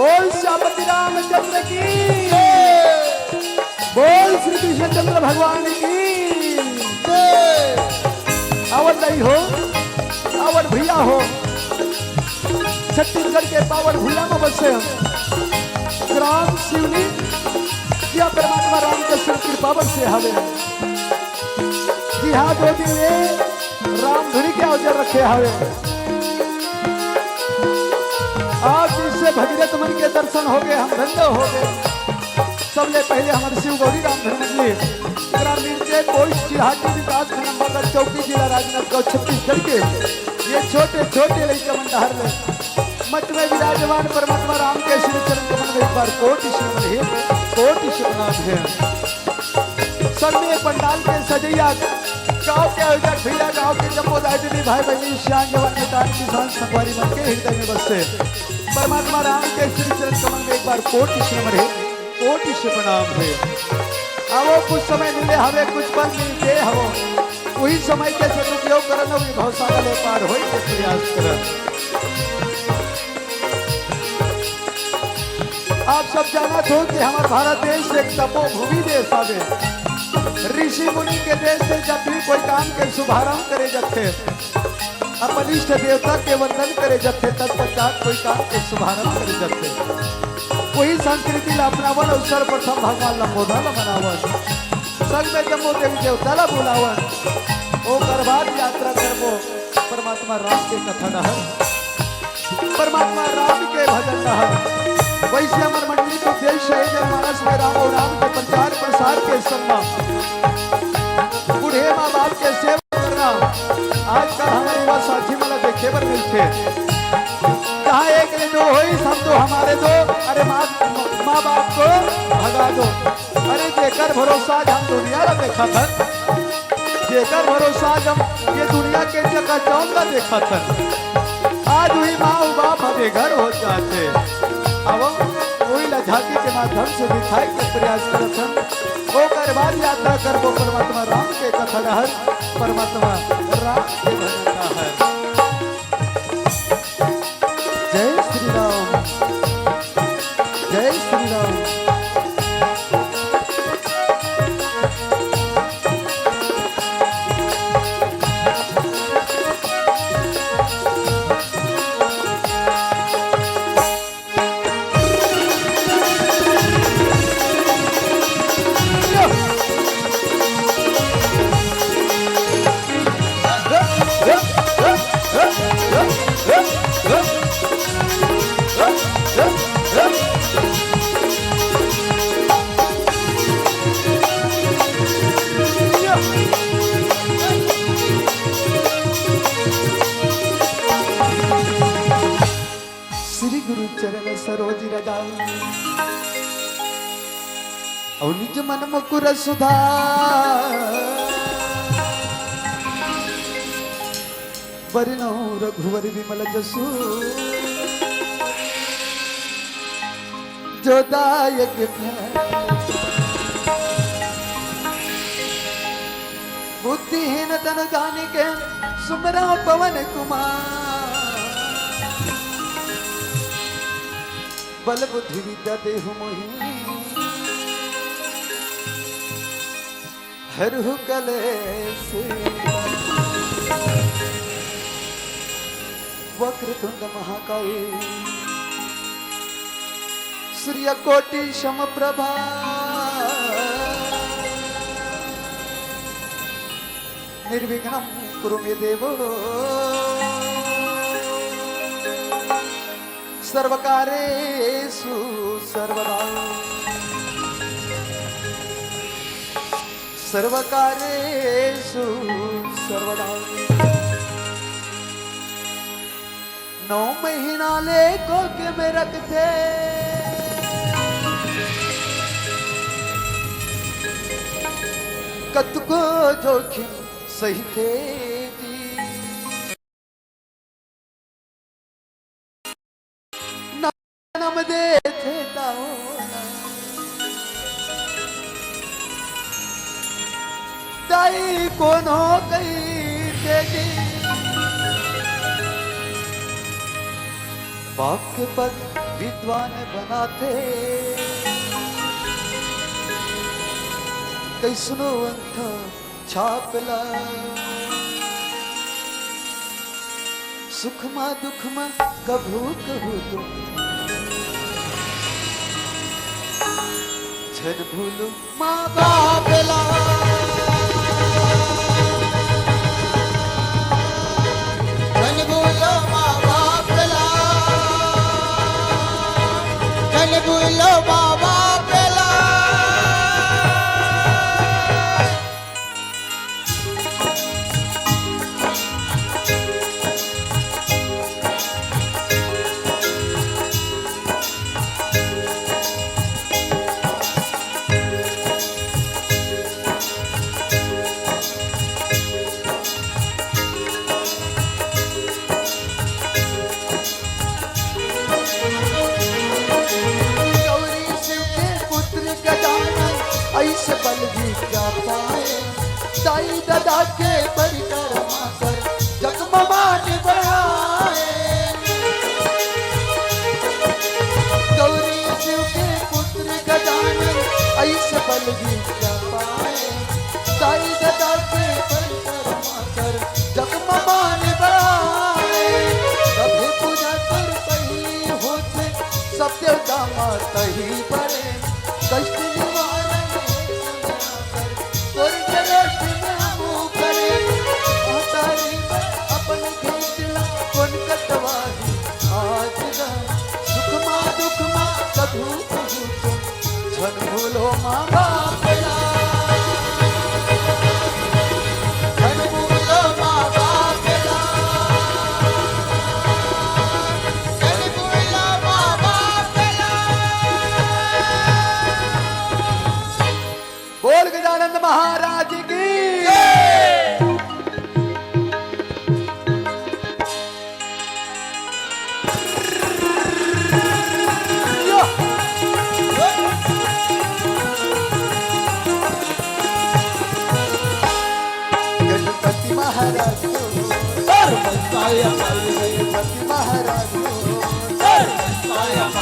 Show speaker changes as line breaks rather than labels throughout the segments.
बोल श्यामती रामचंद्र की, बोल श्री कृष्णचंद्र भगवान की। आवत नहीं हो, आवत भैया हो, छत्तीसगढ़ के पावन भूया में बसे हम ग्राम शिवनी या परमात्मा राम के सिर कृपा से हवे जी हाँ। दो दिन में राम धुरी के अवसर रखे हवे। आज इससे भगीरथ मन के दर्शन हो गए, हम धन्य हो गए। सबले पहले हमारे शिव गौरी राम धर्म जी ग्रामीण के पोस्ट चिहाटी विकास खंड नंबर चौकी जिला राजनांदगांव छत्तीसगढ़ के ये छोटे छोटे लड़के मंडहर में मच में विराजमान परमात्मा राम के श्री चरण कमल में एक बार कोटि प्रणाम है। सब में पंडाल के सजैया गाँव के आयोजक भैया, गाँव के जम्मोदायनी भाई बहनी, श्याम जवान किसान किसान संगवारी मन के हृदय में बसते परमात्मा राम के श्री चरण कमल में एक बार कोटि प्रणाम है। आवो कुछ समय मिले हमें, कुछ पल मिलते हो, वही समय के सदुपयोग करना विभव सागर पार हो प्रयास कर। आप सब जानत हो कि हमारा भारत देश एक तपोभूमि देश है। ऋषि मुनि के देश से जब भी कोई काम के शुभारंभ करे जाते, अपन इष्ट देवता के वंदन करे जाते, तत्पश्चात कोई काम के शुभारंभ करे जाते। वही संस्कृति अपनावन और सर्वप्रथम भगवान लंबोदर मनावन, संग में जम्मू देवी देवता ला बुलावन, ओ करबाद यात्रा करबो परमात्मा राम के कथा नहर, परमात्मा राम के भजन नहर। वैसे हमारे मंडली को उद्देश्य है जनमानस में राम और राम के प्रचार प्रसार के संग बूढ़े माँ बाप के सेवा करना। आजकल हमारे पास साथी वाला देखे पर मिलते, जहाँ एक ने दो हो सब दो हमारे दो, अरे माँ बाप को भगा दो। अरे जेकर भरोसा हम दुनिया का देखा था, जेकर भरोसा हम ये दुनिया के चकाचौंध का देखा था, आज वही माँ और बाप हमें घर हो जाते। अब वही झांकी के माध्यम से दिखाई के प्रयास करते वो करबाद यात्रा करबो परमात्मा राम के कथा नहर, परमात्मा राम के भजन नहर। जय श्री राम, जय श्री राम। चरण सरोज रजा और निज मन मुकुर सुधार, वरनौ रघुवर विमल जसु जो दायक बुद्धिहीन तन जानिके सुमरा पवन कुमार, बल बुद्धि विद्या देहु मोहि हरहु कलेश, वक्रतुंड महाकाय सूर्य कोटि समप्रभा, निर्विघ्नं कुरु मे देव सर्वकारेषु सर्वदा, सर्वकारेषु सर्वदा। 9 महीना ले को के में रखते, कतको जोखिम सहिते नाम देते दाओ, दाई कोनो कई देगी बाप के पद विद्वान बनाते कैसनो अंत छापला सुखमा दुखमा कभू कभू तुम छन भूलो माँ बापला छन भूलो माँ बापला छन भूलो माँ बापला ऐसे बल भी क्या पाए दाई दादा के परिक्रमा कर जगमगान बढ़ाए गौरी शिव के पुत्र गजानन ऐसे बल भी क्या पाए दाई दादा के परिक्रमा कर जगमगान बढ़ाए सभी पूजा कर सही होते सब देवता माता ही बड़े कष्ट छन भूलो माँ बापला छन भूलो माँ बापला छन भूलो माँ बापला बोल गजानंद महाराज की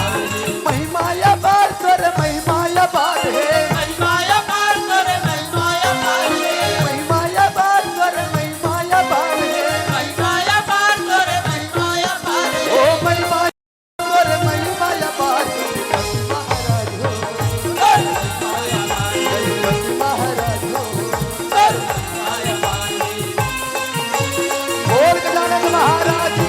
महिमाया बार कर महिमाया बार है महिमाया बार कर महिमाया बार है महिमाया बार कर महिमाया बार है महिमाया बार कर महिमाया बार है ओ महिमाया कर महिमाया बार महाराज हो महाराज हो बोल गजानन महाराज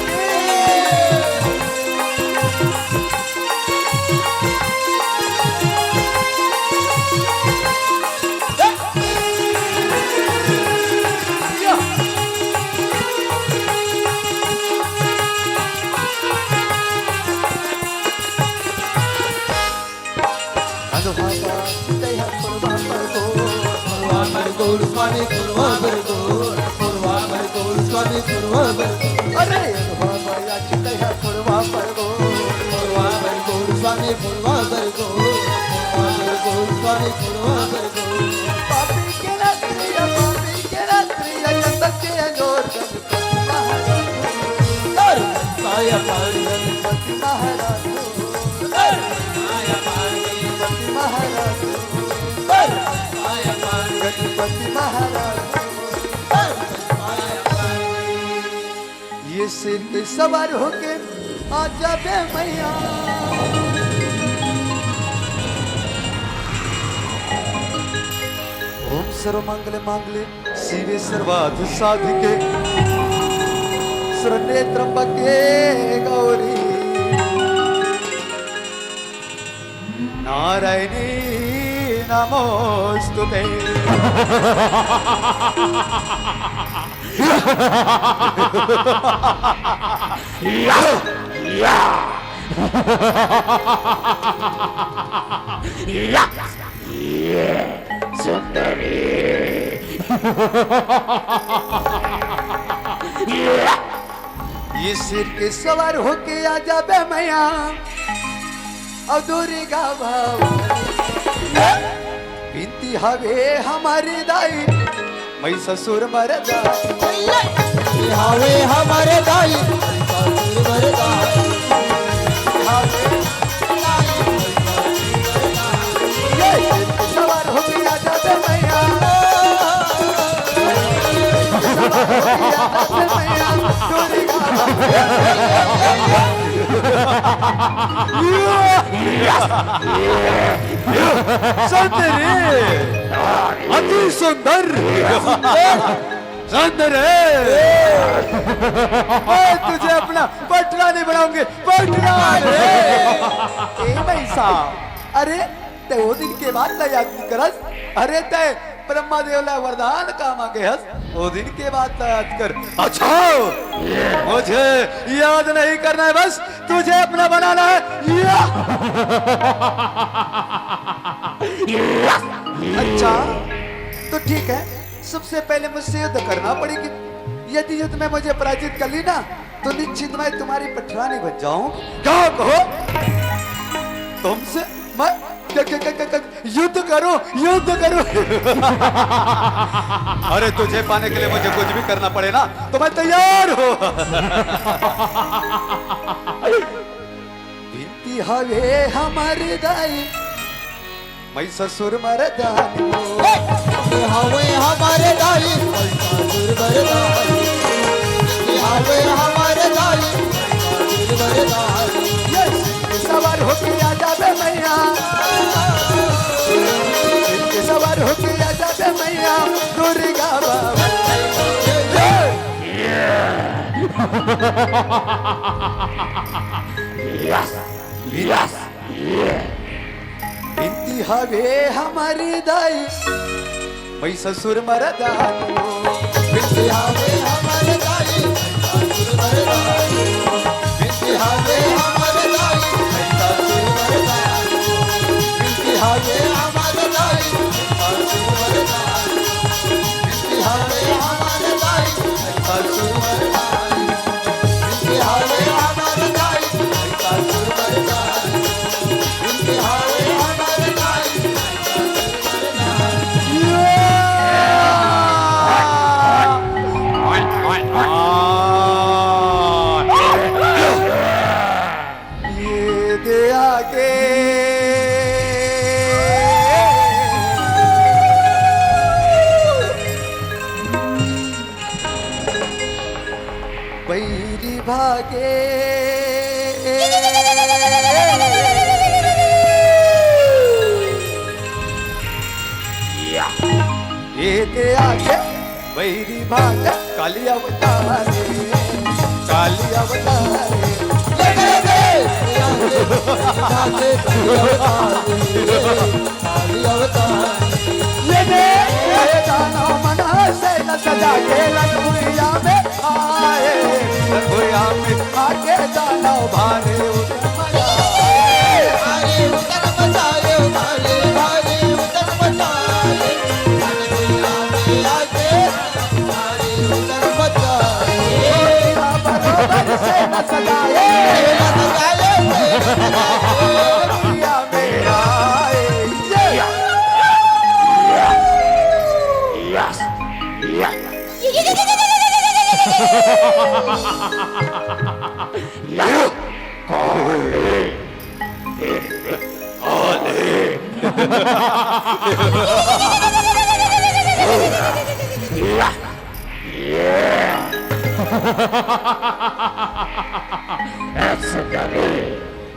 अरे बाबा चितया पुरवा पर गो पुरवा पर गो स्वामी पुरवा पर गो स्वामी पुरवा पर गो पापी के रात्रिया जगत के अंजोर माया गणपति महाराज महाराज गणपति महाराज ये सिर पे सवार होके आ जाबे मैया ओम सर्वमंगल मांगल्ये शिवे सर्वार्थ साधिके शरण्ये त्र्यंबके गौरी नारायणी नमोस्तुते सुंदरी ये सिर के सवार होके आ जाबे मैया अधूरी गावा बिनती हवे हमारी दाई मैं ससुर मरदा हवे हमारे दाई ससुर मरदा हवे सुंदरी अति सुंदर सुंदर है। मैं तुझे अपना पटरा नहीं बनाऊंगी पटरा। भाई साहब अरे ते वो दिन के बाद ला याद नहीं करस। अरे ते ब्रह्मा देवला वरदान का मांगे हस वो दिन के बाद याद कर। अच्छा मुझे याद नहीं करना है बस तुझे अपना बनाना है। अच्छा तो ठीक है सबसे पहले मुझसे युद्ध करना पड़ेगी। यदि युद्ध में मुझे पराजित कर ली ना तो निश्चित मैं तुम्हारी पटरानी बन जाऊं। क्या कहो तुमसे मैं युद्ध करूं युद्ध करूं। अरे तुझे पाने के लिए मुझे कुछ भी करना पड़े ना तो मैं तैयार हूं। बीती हवे हमारी दाई मैं ससुर मरदानी
हवे हमारे दाई ससुर मरदाई हवे हमारे दाई ससुर मरदाई।
सवार होके आ जाबे मैया सवार होके आ जाबे मैया दुर्गा बाबा। बिनती हवे हमारी दाई मैं ससुर मरदानी
बिनती हवे हमारे दाई ससुर मरदाई बिनती हवे हमारे दाई ससुर मरदाई बिनती हवे हमारे दाई ससुर मरदाई बिनती हवे हमारे दाई ससुर मरदाई बिनती हवे हमारे दाई ससुर मरदाई बिनती हवे हमारे दाई
ये दे आगे बैरी भागे ये दे आगे बैरी भागे काली अवतारे काली अवतारे। ये दे दाना मना से न सजा के लखुया में आए लखुया में आके दाना भारे उतर मचाए
भारे उतर मचाए भारे भारे उतर मचाए लखुया में आके भारे उतर मचाए।
बरोबर से न सजाए लखुया में आए।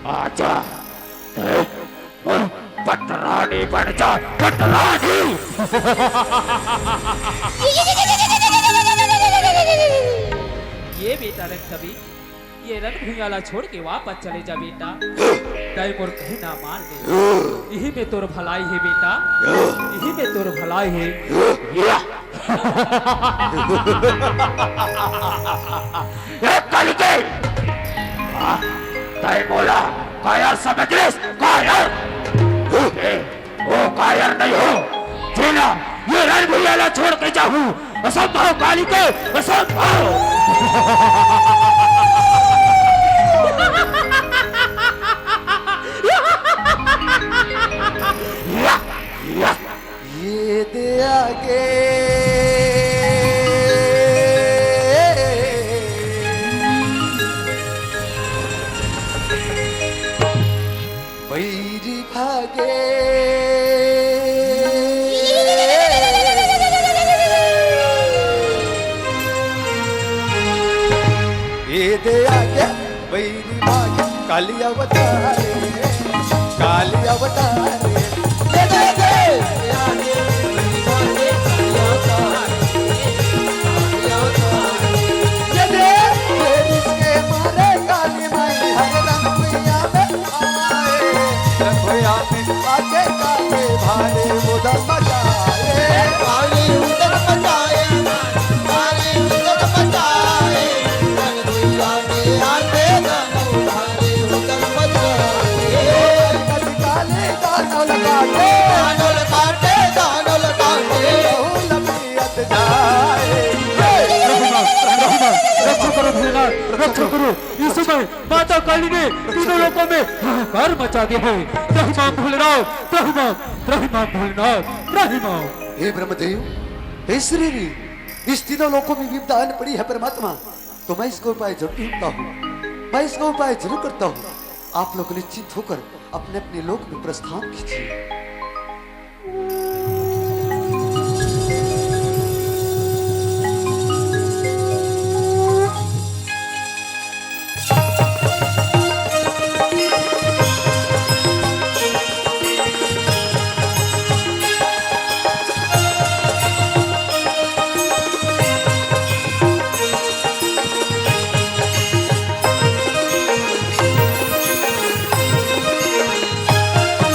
आजा पटरानी बन जा पटरानी।
ये बेटा रख कभी ये रन भुयाला छोड़ के वापस चले जा बेटा। मोर कहीं ना मान ले यही में तोर भलाई है बेटा यही में तोर भलाई है।
बोला कायर समझ कायर वो कायर नहीं हो जीना ये रण भुयाला छोड़ के जाऊं असंभव कालिके असंभव।
ये दे आगे बैरी भागे ये दे आगे बैरी भागे काली अवतारे काली अवतारे
दे दे दे आगे आगे
ये देख फिर इसके मारे काली माई हर रंगोया में आए रंगोया में आके काले भारे उधर बजाए
काली उधर बचाए काली उधर बचाए रंगोया में आके गाना काली उधर बचाए
काले दानों लगाते
दानों लगाते
लपियत जाए
रक्षा करो भोलेनाथ, रक्षा करो। इस समय माता काली ने तीनों लोगों में हाहाकार मचा दिया है। त्राहिमाम भोलेनाथ, त्राहिमाम भोलेनाथ, त्राहिमाम।
हे ब्रह्मदेव, हे श्री इस तीनों लोगों में विपदा आन पड़ी है परमात्मा, तो मैं इसका उपाय जरूर ढूंढता हूँ, मैं इसका उपाय जरूर करता हूँ। आप लोग निश्चिंत होकर अपने अपने लोक में प्रस्थान कीजिए।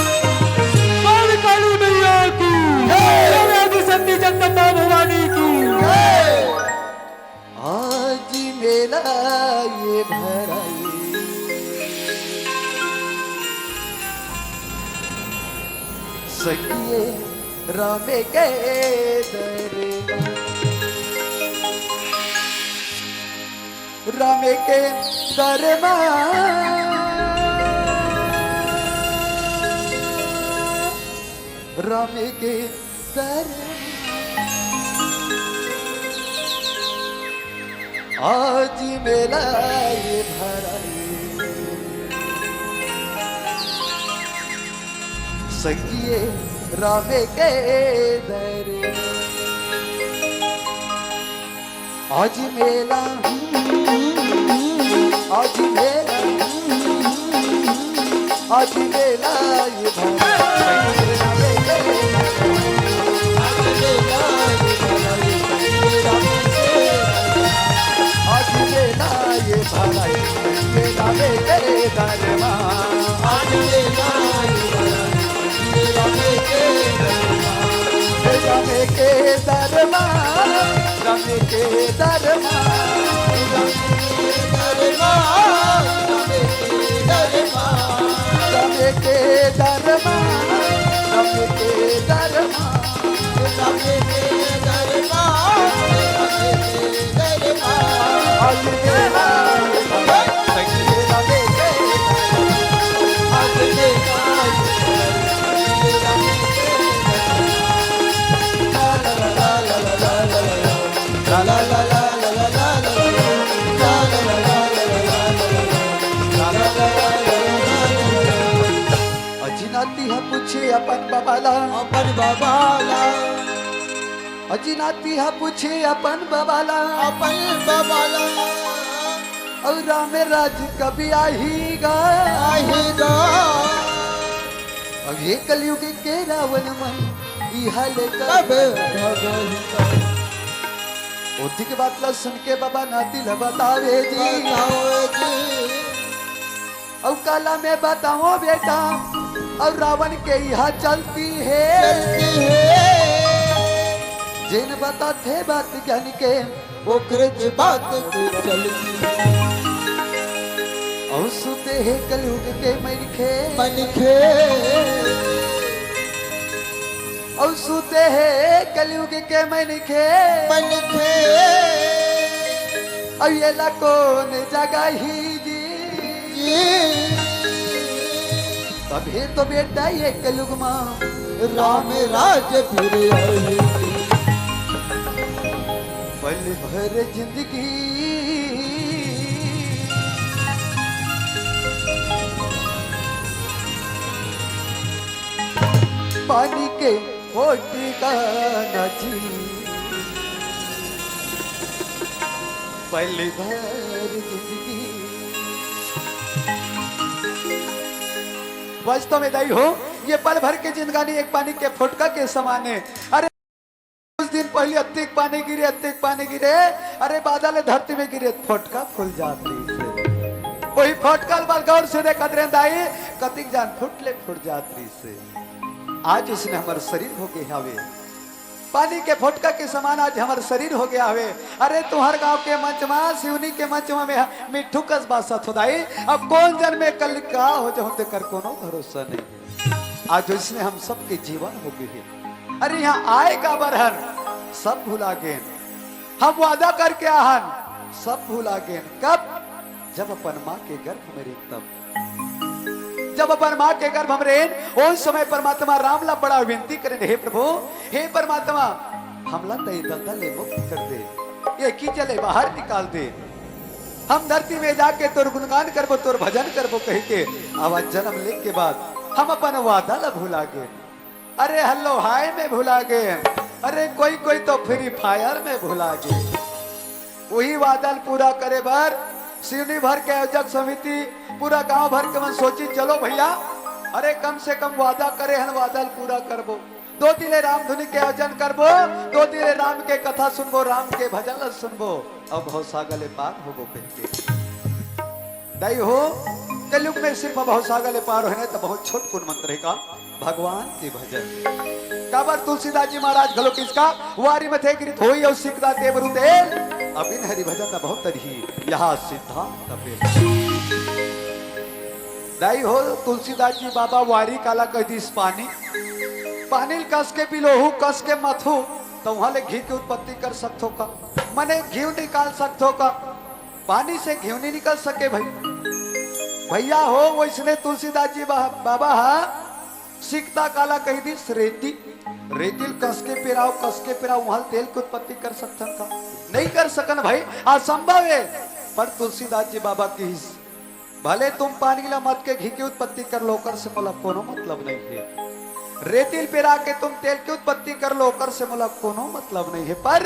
काली काली मैया की, आदि शक्ति जगदम्बा भवानी की।
आज मेला ये भराई सखिए रामे के दरबार रामे के दरबार रामे के दरबार आज मेला ये भराई सखिए रामे के दरबार आज मेला आज मेला आज मेला ये आज मेला ये भलाई ये रामे के दरबार
आज मेला
रामे के दरबार रामे के दरबार रामे के दरबार रामे के दरबार रामे के दरबार आज मेला ये भलाई सखिए रामे के अजिनाती है पूछे अपन बाबाला
अपन बाबाला
अजिनाती है पूछे अपन बाबाला
अपन बाबाला
और राम राज कभी आहीगा
आएगा
अब ये कलयुग के रावण मन इहाल
कब
बुद्धि के बात ला सुन के बाबा नाती ल बतावे जी और काला में बताओ बेटा और रावण के यहाँ चलती है जिन बताते बात ज्ञान के
वो कृत बात चलती
और सुते है कलयुग के मनखे
मन खे
और सुते है कलयुग के मनखे
मन खे
और ये ला कौन जगह ही जी तभी तो बेटा ये कलयुग माँ
राम राज फिर आई
पल भर जिंदगी पानी के होठ का नची पल भर जिंदगी वास्तव में दाई हो ये पल भर की जिंदगानी एक पानी के फुटका के समान है। अरे कुछ दिन पहले अत्यधिक पानी गिरे अरे बादल धरती में गिरे फुटका फूल जाती से वही फटकल बाल गौर से देखा दाई कतिक जान फुट जाती से आज उसने हमारे शरीर हो गए हवे पानी के फुटका के समान आज हमारे शरीर हो गया हवे। अरे तुहर गांव के मंचमा सिवनी के मंचमा में मिठू कस बासत हो दाई अब कौन जन में कल का हो जाऊं कर कोनो भरोसा नहीं है। आज उसने हम सबके जीवन हो गए हैं। अरे यहाँ आएगा बरहन सब भुला गए हम वादा करके आहन सब भुला गए कब जब अपन माँ के गर्भ में तब जब अपन माँ के गर्भ हम रेन उस समय परमात्मा रामला बड़ा विनती करें हे प्रभु हे परमात्मा हमला तय दलदल ले मुक्त कर दे ये कीचले बाहर निकाल दे हम धरती में जाके तोर गुणगान करबो तोर भजन करबो कह के आवाज जन्म ले के बाद हम अपन वादा ला भुला गए। अरे हल्लो हाय में भुला गए अरे कोई तो फ्री फायर में भुला गए। वही वादल पूरा करे बार सिवनी भर के आयोजक समिति पूरा गांव भर के मन सोची चलो भैया अरे कम से कम वादा करे हन वादल पूरा करबो 2 दिने राम धुनी के आयोजन करबो 2 दिने राम के कथा सुनबो राम के भजन सुनबो अब बहुत सागले पार होबो कहके दाई हो कलयुग में सिर्फ बहुत सागले पार होने तो बहुत छोट कुन मंत्र है का भगवान के भजन काबर तुलसीदास जी महाराज गलो किसका वारी मथे गिरित होई और सिकदा देवरु तेल अब इन हरि भजन बहुत ही यहाँ सिद्धांत दाई हो तुलसीदास जी बाबा वारी काला कह दिस पानी कस के पिलोहू कस के मथू तो वहां ले घी की उत्पत्ति कर सकते का मने घी निकाल सकते का पानी से घी नहीं निकल सके भैया हो वैसने तुलसीदास जी बाबा सिकता काला कह दिस रेतिल कस के पिराव वहां तेल की उत्पत्ति कर सकते का नहीं कर सकन भाई असंभव है। पर तुलसीदास जी बाबा की भले तुम पानी ला मत के घी की उत्पत्ति कर लो कर से मोला कोनो मतलब नहीं है रेतिल पिरा के तुम तेल की उत्पत्ति कर लो कर से मोला कोनो मतलब नहीं है। पर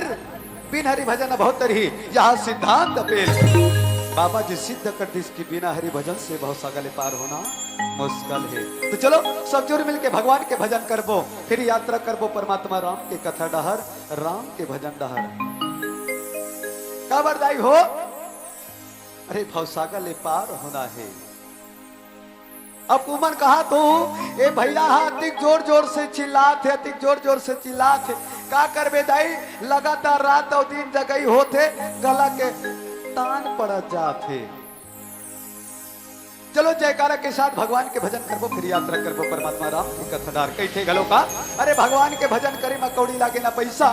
बिन हरि भजन बहुत ही यहाँ सिद्धांत पेश बाबा जी सिद्ध कर दी इसकी बिना हरि भजन से बहुत सगले पार होना मुश्किल है। तो चलो सब जोड़ मिलके भगवान के भजन करबो फिर यात्रा करबो परमात्मा राम के कथा डहर राम के भजन डहर काबरदाई हो। अरे भवसागर ले पार होना है। अब उमन कहा तो ए भैया अधिक जोर जोर से चिल्लाते अधिक जोर जोर से चिल्लाते का करबे दाई लगातार रात और दिन जगई होते गला के तान पड़ जाते। चलो जयकारा के साथ भगवान के भजन करबो फिर यात्रा करबो परमात्मा राम की कथादार कैथे गलो का। अरे भगवान के भजन करे में कौड़ी लागे ना पैसा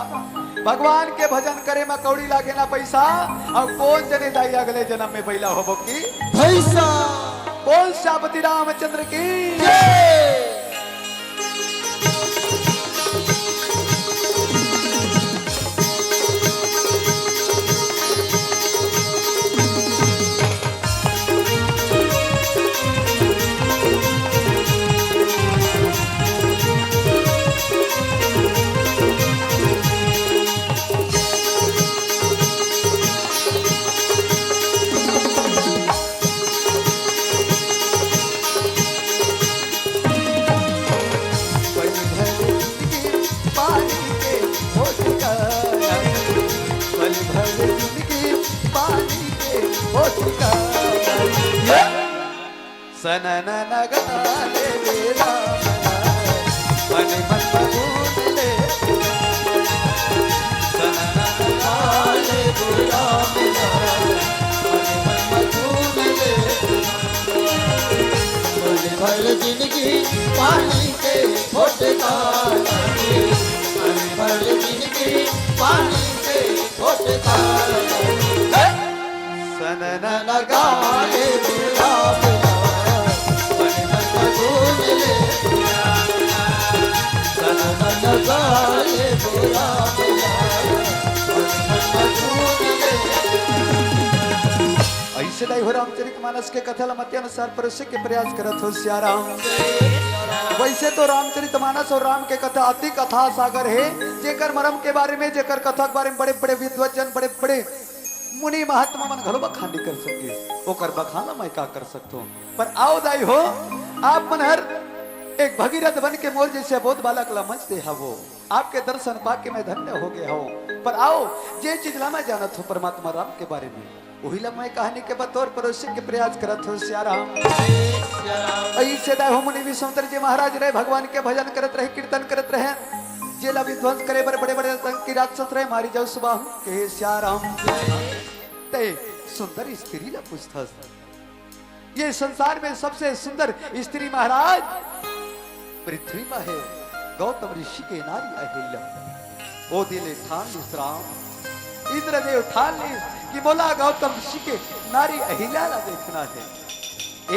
भगवान के भजन करे में कौड़ी लागे ना पैसा और कौन जने दाई अगले जन्म में बैला होबो की
पैसा
बोल श्यामती रामचंद्र की सनन नगाले बेला मन मन मगुन ले सनन नगाले बेला मन मन मगुन ले
बोले भर जिंदगी पानी के फोटका भर जिंदगी पानी के फोटका
सनन
नगाले बेला
ऐसे नहीं हो रामचरितमानस के कथा मत अनुसार परोसे के प्रयास करत हो सियाराम। वैसे तो रामचरितमानस और राम के कथा अति कथा सागर है जेकर मरम के बारे में जेकर कथा के बारे में बड़े बड़े विद्वजन बड़े बड़े मुनि महात्मा मन घलो बखान नहीं कर सके ओकर बखाना मैं का कर सकतो। पर आओ दाई हो आप मन हर एक भगीरथ बन के मोर जैसे बोध बालक लमचते हवो आपके दर्शन पाके मैं धन्य हो गया हूँ। पर आओ जे चीज ला मैं जानत हूँ परमात्मा राम के बारे में वही ला मैं कहानी के बतौर परोसे के प्रयास करत हूँ। सियाराम ऐसे दाय हो मुनि विश्वामित्र जी महाराज रहे भगवान के भजन करत रहे कीर्तन करत रहे जेला विध्वंस करे बड़े बड़े की राक्षस रहे मारी जाओ सुबह के सियाराम ते सुंदर स्त्री ला पूछथस ये संसार में सबसे सुंदर स्त्री महाराज पृथ्वी में है गौतम ऋषि के नारी अहिल्या ओ दिले ठान लिस राम इंद्रदेव ठान लिस कि बोला गौतम ऋषि के नारी अहिल्या ला देखना है।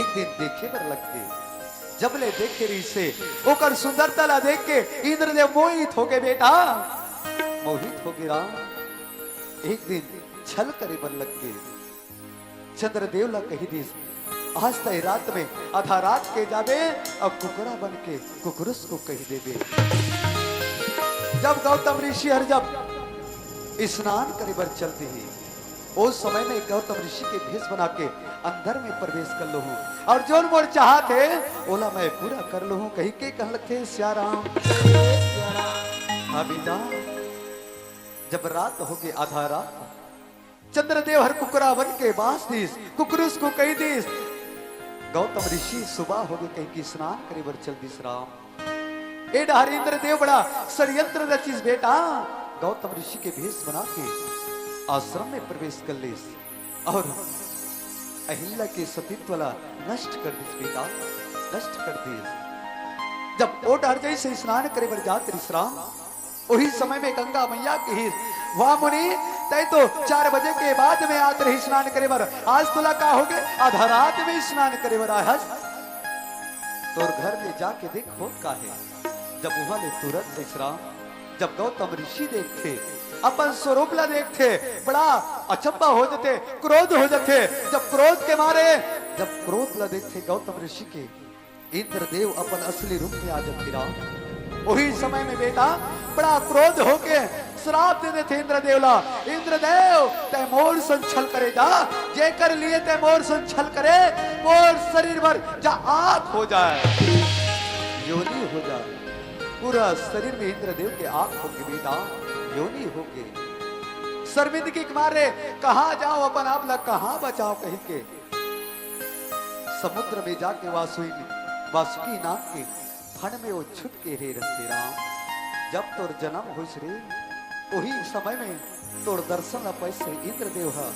एक दिन देखे पर लग गए जबले देखे रही से ओकर सुंदरता ला देख के इंद्रदेव मोहित हो गए बेटा मोहित हो गए राम। एक दिन छल करे पर लग गए चंद्रदेव ला कही दी आज तय रात में आधा रात के जाबे अब कुकरा बन के कुकुरुस को कही देवे। जब गौतम ऋषि हर जब स्नान करे बर चलते ही उस समय में गौतम ऋषि के भेष बना के अंदर में प्रवेश कर लो हूँ और जो मोर चाहते ओला मैं पूरा कर लो हूँ कही के कह लगते सियाराम। हाँ बेटा जब रात हो गई आधा रात चंद्रदेव हर कुकरा बन के बास दीस कुकुरुस को कही दीस गौतम ऋषि सुबह हो गए कहीं की स्नान करे बर चल दिस राम। ए हरिंद्र देव बड़ा षड्यंत्र रचिस बेटा गौतम ऋषि के भेष बना के आश्रम में प्रवेश कर ले और अहिल्या के सतीत्व ला नष्ट कर दिस बेटा नष्ट कर दिस। जब ओ डर जैसे स्नान करे बर जात राम वही समय में गंगा मैया की ही वाह मुनि तय तो 4 बजे के बाद में आते रही स्नान करे बर आज तुला का हो गए आधा रात में स्नान करे बर आयस तोर घर में जाके देख हो का है। जब वहां ले तुरंत विश्राम जब गौतम ऋषि देखते अपन स्वरूप ला देखते बड़ा अचंबा हो जाते क्रोध हो जाते। जब क्रोध के मारे जब क्रोध ला देखते गौतम ऋषि के इंद्रदेव अपन असली रूप में आ जाते राम। वही समय में बेटा बड़ा क्रोध होके श्राप दे देते इंद्रदेव ला इंद्रदेव ते मोर संछल करे जा जे कर लिए ते मोर संछल करे मोर शरीर भर जा आग हो जाए योनि हो जाए पूरा शरीर में इंद्रदेव के आग हो गए बेटा योनि हो गए। शर्मिंदगी के मारे कहाँ जाओ अपन आप ला कहाँ बचाओ कहीं के समुद्र में जाके वासुकी नाग के फण में वो छुट के रे रखते राम। जब तोर जन्म हो रे वही समय में तोर दर्शन पैसे इंद्रदेव है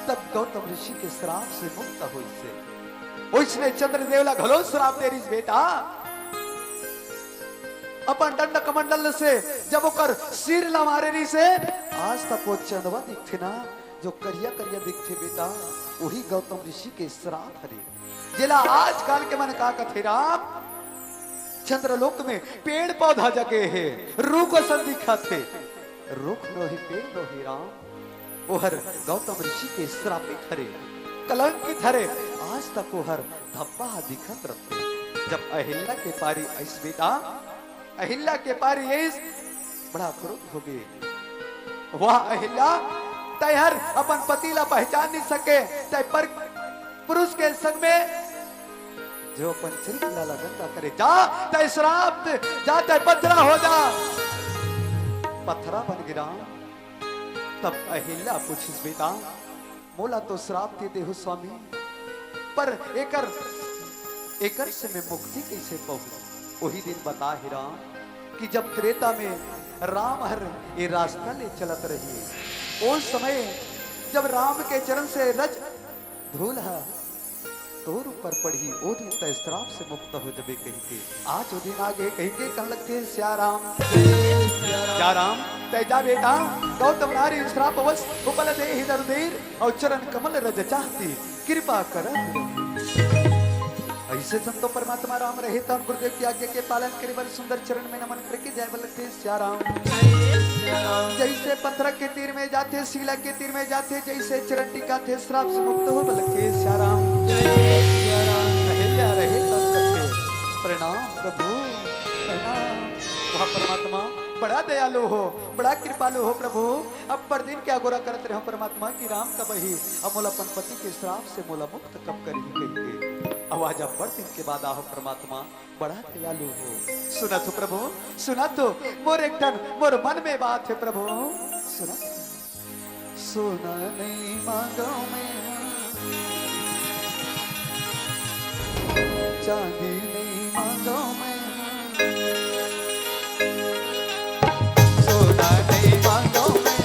तब गौतम ऋषि के श्राप से मुक्त हो उसने चंद्रदेव ला घलो श्राप दे रही बेटा अपन दंड कमंडल से जब ओकर सिर ला मारे रही से आज तक वो चंदवा दिखते ना जो करिया करिया दिखते बेटा वही गौतम ऋषि के श्राप हरे जिला आज काल के मन का कथे राम चंद्रलोक में पेड़ पौधा जगे है रूख सन दिखा थे रुख रोहि पेड़ रोहि राम ओहर गौतम ऋषि के श्रापित हरे कलंकित हरे आज तक ओहर धब्बा दिखत रहे। जब अहिल्या के पारी ऐस बेटा अहिल्या के पारी ऐस बड़ा क्रोध हो गए। वह अहिल्या तैहर अपन पति ला पहचान नहीं सके तय पर पुरुष के संग में जो अपन चरित्र ला गंदा करे जा तय श्राप जा तय पत्थरा हो जा पत्थरा बन गिरा। तब अहिल्या पूछिस बेटा मोला तो श्राप देते हो स्वामी पर एकर से मैं मुक्ति कैसे पाऊं। वही दिन बता ही राम कि जब त्रेता में राम हर ये रास्ता ले चलत रही उस समय जब राम के चरण से रज धूल है तोर ऊपर पड़ी ओ दिन तय श्राप से मुक्त हो जबे कहीं के आज वो दिन आगे कहीं के कह लगते हैं सियाराम तय जा बेटा गौतम नारी श्राप अवश उपल दे ही दरुदेर और चरण कमल रज चाहती कृपा कर। ऐसे संतो परमात्मा राम रहे तो हम गुरुदेव की आज्ञा के पालन करे बल सुंदर चरण में नमन करके जय बलते सियाराम। जैसे पत्थर के तीर में जाते शिला के तीर में जाते जैसे चरण टीका थे श्राप से मुक्त हो बलके सियाराम। रहे प्रणाम प्रभु प्रणाम। वह परमात्मा बड़ा दयालु हो बड़ा कृपालु हो प्रभु। अब पर दिन क्या गोरा करते रहो परमात्मा की राम कब ही अब मोला अपन पति के श्राप से मोला मुक्त कब करी कही आवाज अब बड़ दिन के बाद आहो परमात्मा बड़ा दयालु हो। सुना तो प्रभु सुना तो मोर एक टन मोर मन में बात है प्रभु सुना। सोना नहीं मांगो मैं चांदी नहीं मांगो मैं सोना नहीं मांगो मैं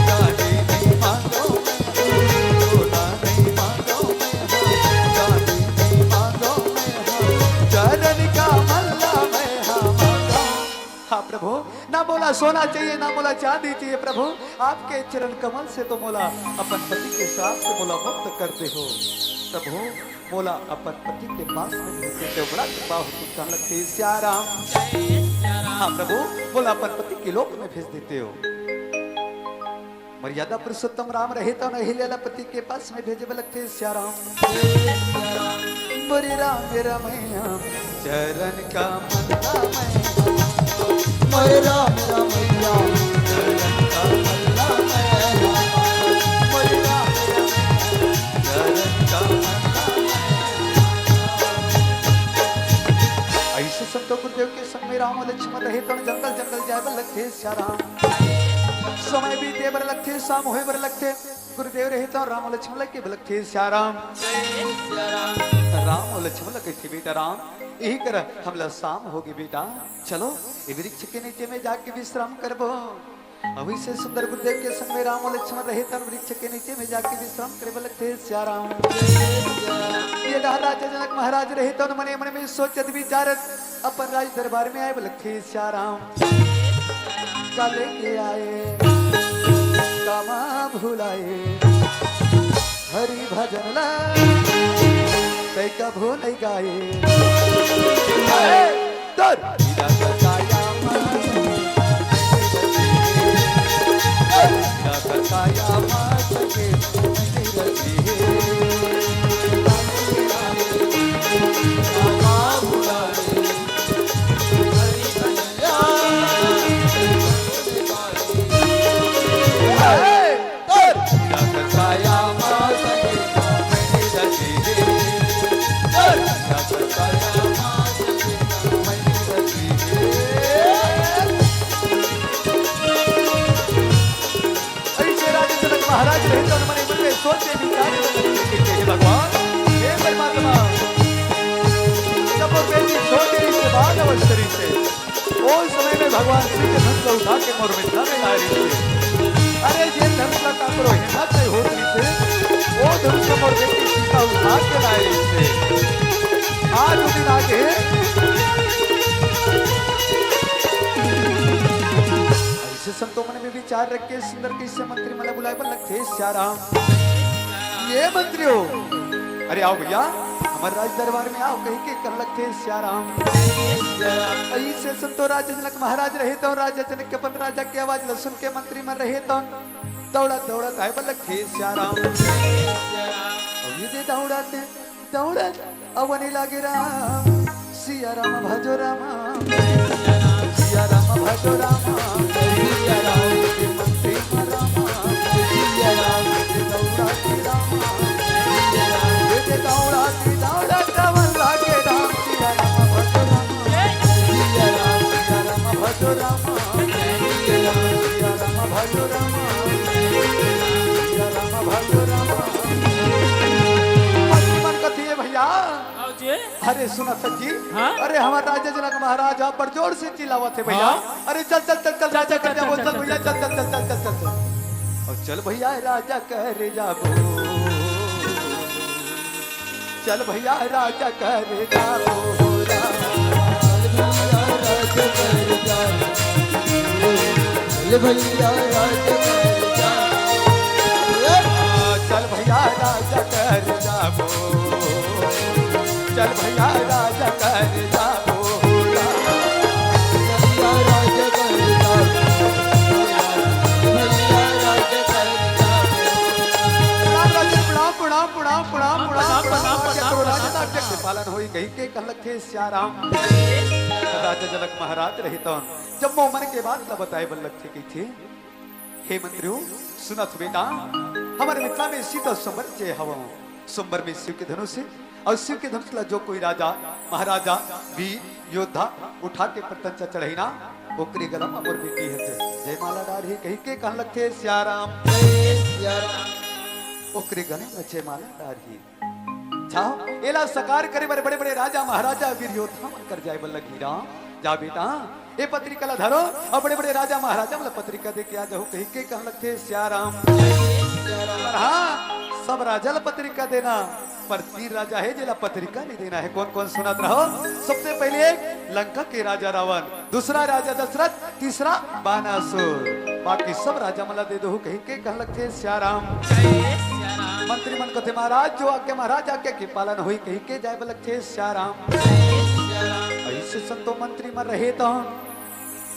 चांदी नहीं मांगो मैं सोना नहीं मांगो मैं चांदी नहीं मांगो मैं चरण का मल्ला मैं मांगो। हाँ प्रभु ना बोला सोना चाहिए ना बोला चांदी चाहिए प्रभु आपके चरण कमल से तो मोला अपन पति के साथ से मोला मुक्त करते हो प्रभु। मोला अपन पति के पास में भेजते हो बड़ा कृपा हो तुम लगते श्याराम। हाँ प्रभु बोला अपन पति के लोक में भेज देते हो। मर्यादा पुरुषोत्तम राम रहे तो नहीं लेला पति के पास में भेजे लगते श्याराम। मोरे राम मेरा मैया चरण का मल्ला
मोरे राम मेरा मैया
चरण का मल्ला मोरे राम चरण का ऐसे संतो गुरुदेव के संग में राम लक्ष्मण रहे तो जंगल जंगल जाए बर लगते श्याराम। समय बीते बर लगते शाम होए बर लगते गुरुदेव रहे तो राम लक्ष्मण लगे बर लगते श्याराम। राम और लक्ष्मण लगे थे बेटा राम यही कर हमला शाम होगी बेटा चलो ये वृक्ष के नीचे में जाके विश्राम करबो। अभी से सुंदर गुरुदेव के संग में राम और लक्ष्मण रहे तो वृक्ष के नीचे में जाके विश्राम करे लगते श्याराम। ये राजा जनक महाराज रहे तो मने मन में सोचत विचारत अपन राज दरबार में आए लगते श्याराम। काले के आए कामा भुलाए हरि भजन ला तै का भूल गाए दर हीरा का काया काया मास के महाराज रहे तो मन में सोचे विचारे भगवान हे परमात्मा जब वो बेटी छोटी से बाद अवस्थरी से उस समय में भगवान श्री के धन को उठा के मोर मिथिला में ला रही थी। अरे ये धन का काकरो हिम्मत नहीं होती से वो धन को मोर बेटी सीता उठा के ला रही थी। आज वो दिन आके संतों मन में विचार रख के सुंदर किससे मंत्री मला बुलाए पर लगते श्याराम। ये मंत्री हो अरे आओ भैया हमारे राज दरबार में आओ कहीं के कर लगते श्याराम। ऐसे संतो राजा जनक महाराज रहे तो राजा जनक के अपन राजा की आवाज सुन के मंत्री में रहे तो दौड़ा दौड़ा आए पर लगते श्याराम। ये दौड़ाते दौड़ा अवनी लागे राम सिया राम भजो राम सिया राम भजो राम सिया राम मंत्री राम सिया राम दौड़ा राम ये दौड़ा दौड़ा लागे राम सिया राम भजो राम सिया राम भजो राम सिया राम भजो राम सिया राम भजो राम। मन कथी है भैया अरे सुना सच्ची
हाँ?
अरे हमारा राजा जनक महाराज आप पर जोर से चिल्लावत है भैया।
हाँ?
अरे चल चल चल चल राजा कर जाबो चल भैया चल चल चल चल चल चल और चल भैया राजा कर जाबो चल भैया राजा कर जाबो
भैया
चल भैया राजा कर जाबो चल भैया राजा कर जाबो पालन होई गई के कहलक थे श्याराम। राजा जनक महाराज रहे तो जब मोमन के बाद न बताए बल्लक थे की थे हे मंत्रियों सुनत बेटा हमारे मिथिला में शीतल सोमवार जे हवा सोमवार में शिव के धनुष से और शिव के धनुष ला जो कोई राजा महाराजा वीर योद्धा उठा के प्रतंचा चढ़ी ना ओकरी गलम अमर बेटी है जय माला डारी कही के कहन लगे सियाराम
जय सिया राम
ओकरे गले में जय माला डारी जाओ एला सकार करे बड़े बड़े राजा महाराजा वीर योद्धा मन कर जाए बल्ला घीरा जा बेटा ए पत्रिका ला धरो और बड़े बड़े राजा महाराजा मतलब पत्रिका दे के आ जाओ कही के कहन लगे सियाराम पर हाँ सब राजा ला पत्रिका देना पर 3 राजा है जिला पत्रिका नहीं देना है कौन कौन सुनत रहो सबसे पहले एक लंका के राजा रावण दूसरा राजा दशरथ तीसरा बानासुर बाकी सब राजा मला दे दो कही के कहन लगे सियाराम मंत्री मन कहते महाराज जो आज्ञा महाराज आज्ञा के पालन हुई कही के जाए लगे सियाराम ऐसे संतो मंत्री मन रहे तो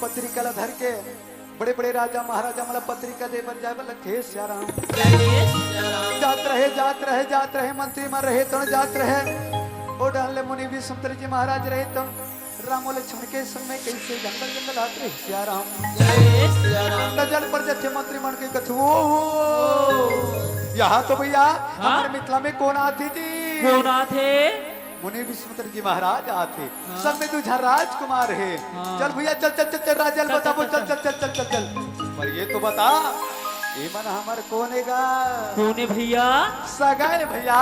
पत्रिका ला धर के बड़े बड़े राजा महाराजा मला पत्रिका दे बन जाए लगे सियाराम जात रहे मंत्री मन रहे तो जात रहे ओ डाले मुनि विष्णु जी महाराज रहे तो रामो लक्ष्मण के संग में कैसे जंगल जंगल आते रहे सियाराम नजर पर जथे मंत्री मन के कथो यहाँ तो भैया हमारे मिथिला में कौन आती थी
कौन आते
मुनि विष्णु जी महाराज आते सब में तुझा राजकुमार है चल भैया चल चल चल चल राजल बता बोल चल चल चल चल चल चल पर ये तो बता ये मन हमार कोनेगा
कौन है भैया
सगाए भैया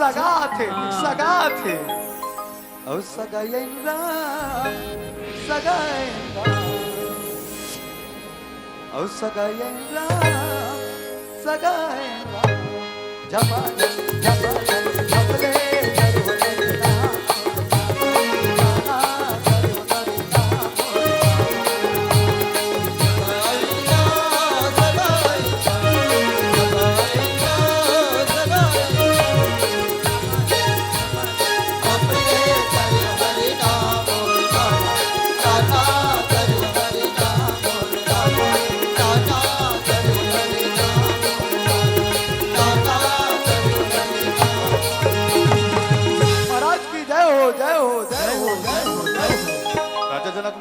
सगा थे और सगाए और सगाए जमा जपले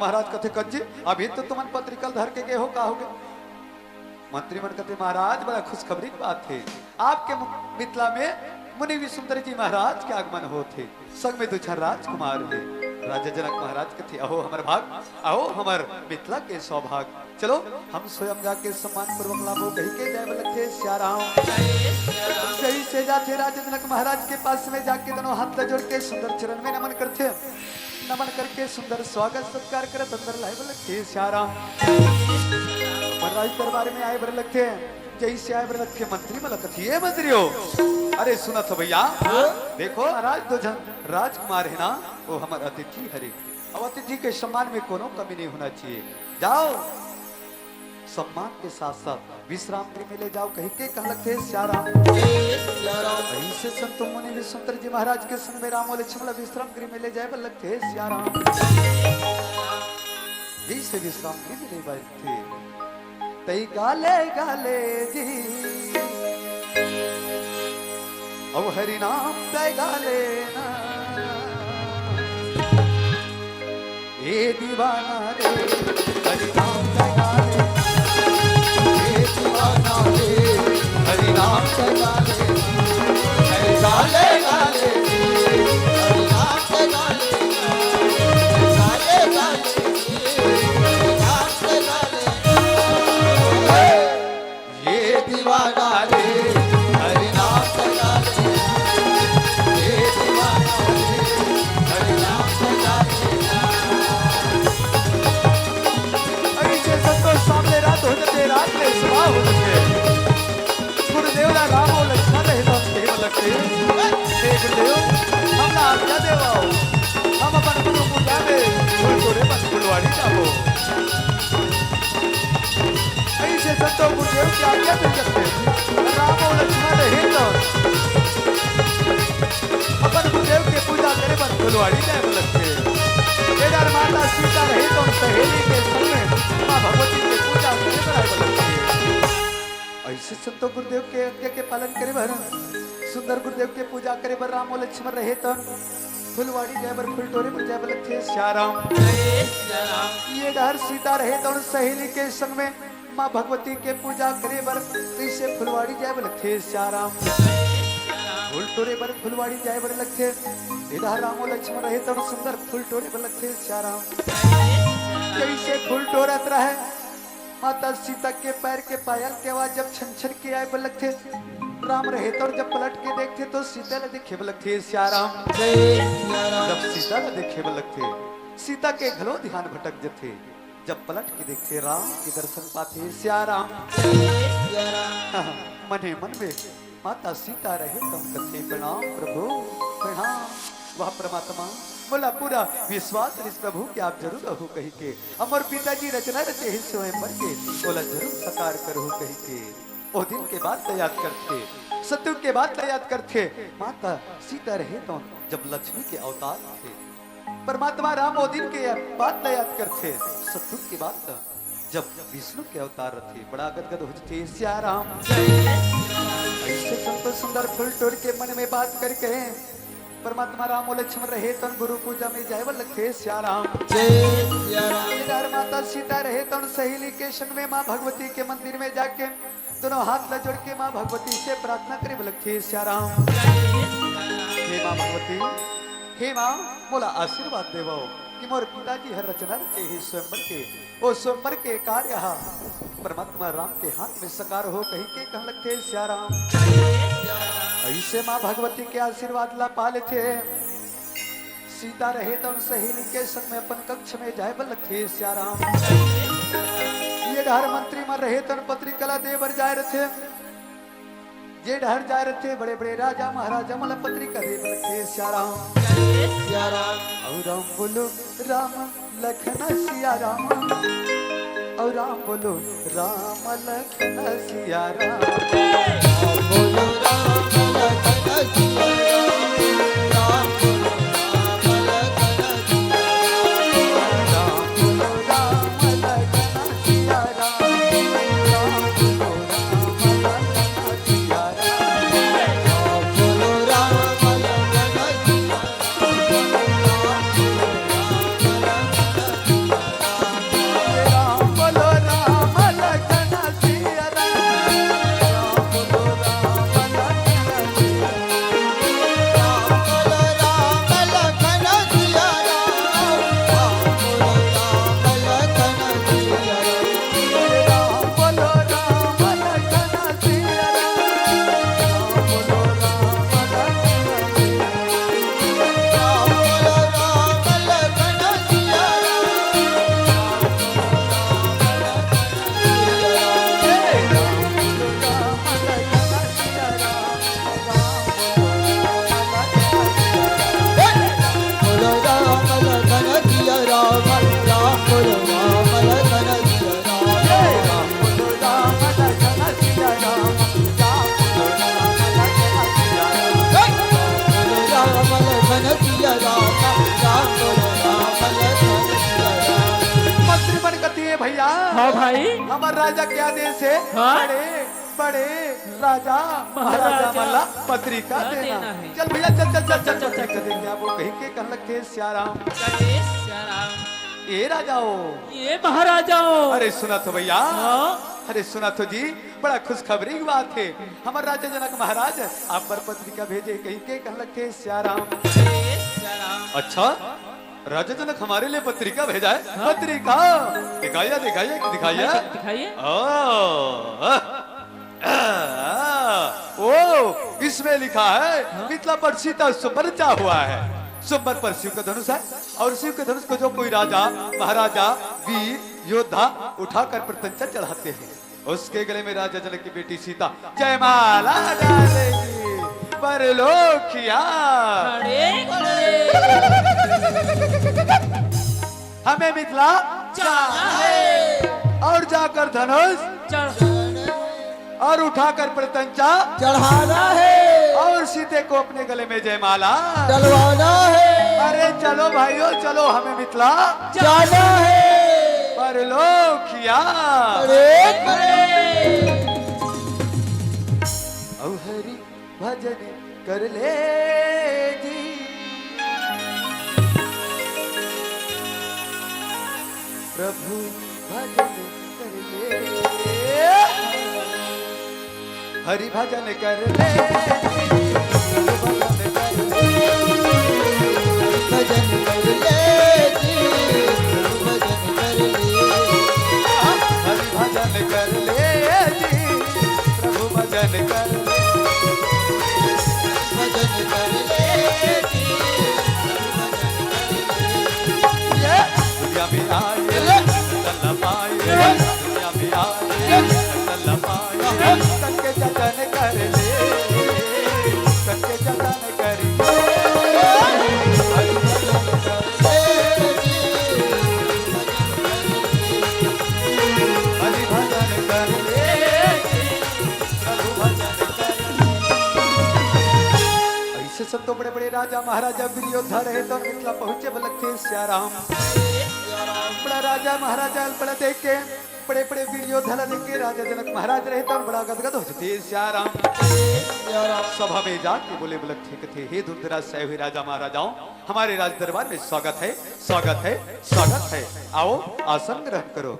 महाराज कथे कज्जी अभी तो तुम पत्रिका धर के गए हो का होगे मंत्री मन कहते महाराज बड़ा खुशखबरी की बात है आपके मिथिला में मुनि विष्णु जी महाराज के आगमन होते संग में 2 राजकुमार है राजा जनक महाराज कथे अहो हमर भाग अहो हमर मिथिला के सौभाग्य चलो हम स्वयं जाके सम्मान पूर्वक लाभो कही के जय लगे सियाराम सही से जाते राजा जनक महाराज के पास में जाके दोनों हाथ जोड़ के सुंदर चरण में नमन करते नमन करके सुंदर स्वागत सत्कार करत अंदर लाए लगे सियाराम महाराज दरबार में आए बर लगते जैसे आए बर लगते मंत्री में लगती है मंत्री हो अरे सुना तो भैया देखो महाराज 2 राजकुमार है ना वो हमारे अतिथि हरे अब अतिथि के सम्मान में कोनो कमी नहीं होना चाहिए जाओ सम्मान के साथ साथ विश्राम गृह में ले जाओ कहीं के कहन लगते सियाराम ऐसे संत मुनि विष्णु जी महाराज के संग में रामो लक्ष्मण विश्राम गृह में ले जाए लगते सियाराम जैसे विश्राम गृह में ले बैठते तई गाले गाले जी अब हरि नाम तय गाले ना ए दीवाना रे हरि नाम तय गाले हरि नाम से गाले गाले गाले
हरि नाम से गाले गाले गाले हरि नाम से गाले
ये दीवाना रे
हरि नाम से गाले
ये दीवाना रे
हरि नाम से गाले
ऐसे संतोष सामने रात हो जाते रात में सुबह हो जाते गुरुदेव ना राम और लक्ष्मण रहे तो देव लगते हे गुरुदेव हम ना आज्ञा देवाओ हम अपन गुरु पूजा में छोड़ छोड़े बस फुलवाड़ी जाओ ऐसे संतों गुरुदेव की आज्ञा दे सकते राम और लक्ष्मण रहे तो अपन गुरुदेव के पूजा करे बस फुलवाड़ी जाए लगते केदार माता सीता रहे तो सहेली के संग में माँ भगवती के पूजा करे बनाए लगते ऐसे संतो गुरुदेव के आज्ञा के पालन करे बर सुंदर गुरुदेव के पूजा करे बर राम और लक्ष्मण रहे तो फुलवाड़ी जाए बर फुल टोरे पर जाए लगते सियाराम ये डर सीता रहे तो सहेली के संग में माँ भगवती के पूजा करे बर इसे फुलवाड़ी जाए लगते सियाराम फूल टोरे बर फुलवाड़ी जाए बर लगथे इधर रामो लक्ष्मण रहे तब सुंदर फूल टोरे बर लगथे श्याराम जैसे फूल टोरत रहे माता सीता के पैर के पायल के आवाज जब छन छन के आए बर लगथे राम रहे तो जब पलट के देखते तो सीता ने देखे बर लगथे श्याराम जब सीता ने देखे बर लगथे सीता के घलो ध्यान भटक जथे जब पलट के देखते राम के दर्शन पाते श्याराम मने मन में माता सीता रहे तुम कथे प्रणाम प्रभु प्रणाम वह परमात्मा बोला पूरा विश्वास इस प्रभु के आप जरूर रहो कही के अमर पिताजी रचना रचे ही स्वयं पर के बोला जरूर साकार करो कही के ओ दिन के बाद याद करते सत्यु के बाद याद करते माता सीता रहे तो जब लक्ष्मी के अवतार थे परमात्मा राम ओ दिन के बाद याद करते सत्यु के बाद जब विष्णु के अवतार थे बड़ा गदगद हो थे श्याराम ऐसे संतो सुंदर फूल टोर के मन में बात करके परमात्मा राम और लक्ष्मण रहे तो गुरु पूजा में जाए लगते श्याराम इधर माता सीता रहे तो सहेली के संग में माँ भगवती के मंदिर में जाके दोनों हाथ ल जोड़ के माँ भगवती से प्रार्थना करे लगते श्याराम हे माँ भगवती हे माँ बोला आशीर्वाद देवो कि मोर पिताजी हर रचना रचे ही स्वयंवर के ओ स्वयंवर के कार्य परमात्मा राम के हाथ में सकार हो कहीं के कह लगते श्याराम ऐसे माँ भगवती के आशीर्वाद ला पाले थे सीता रहे तो सहेली के संग में अपन कक्ष में जाए बल थे श्याराम ये डहर मंत्री मन रहे तो पत्री कला देवर जाए रहे जे डहर जाए रहे बड़े बड़े राजा महाराजा मला पत्रिका दे बल थे श्याराम और राम बोलो राम लखन सिया राम और राम बोलो राम लखन सिया राम
बोलो राम लखन सिया राम
भैया
हाँ भाई
हमार राजा के आदेश है
हाँ?
बड़े बड़े राजा महाराजा वाला पत्रिका देना है चल भैया चल चल चल चल चल चल देंगे आप वो कहीं के कह लगते श्याराम ये राजाओ
ये महाराजाओ
अरे सुना तो भैया
हाँ?
अरे सुना तो जी बड़ा खुशखबरी की बात है हमारे राजा जनक महाराज आप पर पत्रिका भेजे कहीं के कह लगते श्याराम अच्छा राजा जनक हमारे लिए पत्रिका भेजा है हाँ? पत्रिका दिखाइए दिखाइए दिखाइए
दिखाइए
ओ इसमें लिखा है हाँ? मिथिला पर सीता सुपर्चा हुआ है सुपर पर शिव का धनुष है और शिव के धनुष को जो कोई राजा महाराजा वीर योद्धा उठाकर प्रत्यंचा चढ़ाते हैं उसके गले में राजा जनक की बेटी सीता जयमाला डालेगी परलोकिया हमें मिथिला
जाना है
और जाकर धनुष और उठाकर प्रत्यंचा
चढ़ाना है
और सीते को अपने गले में जयमाला
डलवाना है
अरे चलो भाइयों चलो हमें मिथिला
जाना है
परलोकिया औ हरि भजन कर ले जी प्रभु भजन कर ले हरि भजन कर ले राजा महाराजा वीर योद्धा रहे तो मिथिला पहुंचे बलक थे सियाराम। बड़ा राजा महाराजा बड़ा देख के बड़े बड़े वीर योद्धा देख के राजा जनक महाराज रहे तो बड़ा गदगद हो जाते सियाराम। सभा में जाके बोले बलक थे हे दूरदराज से हुए राजा महाराजाओं, हमारे राज दरबार में स्वागत है, स्वागत है, स्वागत है। आओ आसन ग्रहण करो।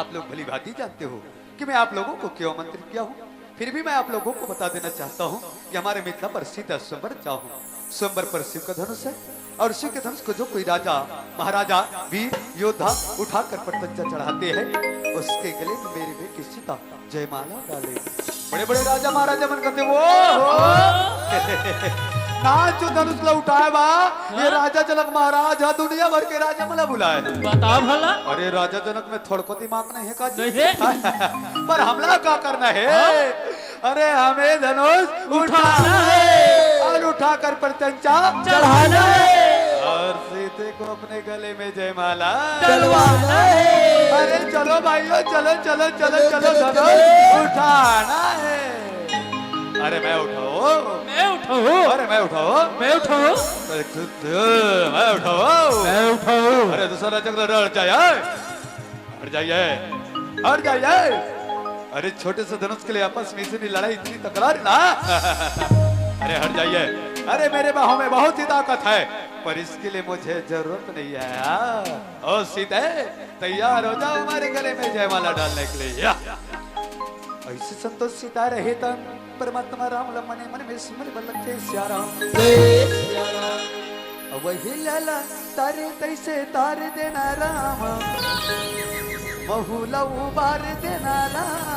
आप लोग भली भांति जानते हो कि मैं आप लोगों को क्यों आमंत्रित किया हूँ, फिर भी मैं आप लोगों को बता देना चाहता हूँ कि हमारे मिथिला पर सीता स्वयंवर चाहूँ। स्वयंवर पर शिव का धनुष है और शिव के धनुष को जो कोई राजा महाराजा वीर योद्धा उठाकर प्रत्यंचा चढ़ाते हैं उसके गले में मेरी बेटी सीता जयमाला डाले। बड़े बड़े राजा महाराजा मन कहते वो ना जो धनुष ला उठाए बा ये राजा जनक महाराज है, दुनिया भर के राजा मला बुलाए।
बता भला।
अरे राजा जनक में थोड़ को दिमाग नहीं है का जी?
नहीं है।
पर हमला क्या करना है? अरे हमें धनुष उठाना है और उठाकर प्रत्यंचा
चढ़ाना है
और सीते को अपने गले में जयमाला
चलवाना है।
अरे चलो भाइयों, चलो चलो चलो चलो धनुष उठाना है। अरे मैं उठाओ,
मैं उठाओ,
अरे मैं उठाओ,
मैं उठाओ,
मैं उठाओ,
मैं उठाओ।
अरे दूसरा चक्र हट जाइए, हट जाइए, हट जाइए। अरे छोटे से धनुष के लिए आपस में इतनी लड़ाई, इतनी तकरार ना। अरे हट जाइए। अरे मेरे बाहों में बहुत ही ताकत है पर इसके लिए मुझे जरूरत नहीं है। ओ सीते तैयार हो जाओ हमारे गले में जयमाला डालने के लिए। ऐसे संतोष सीता रहे तन परमात्मा राम लमने मन में सिमर बलक थे सियाराम। वही लाला तारे तैसे तार देना राम, बहुला उबार देना राम।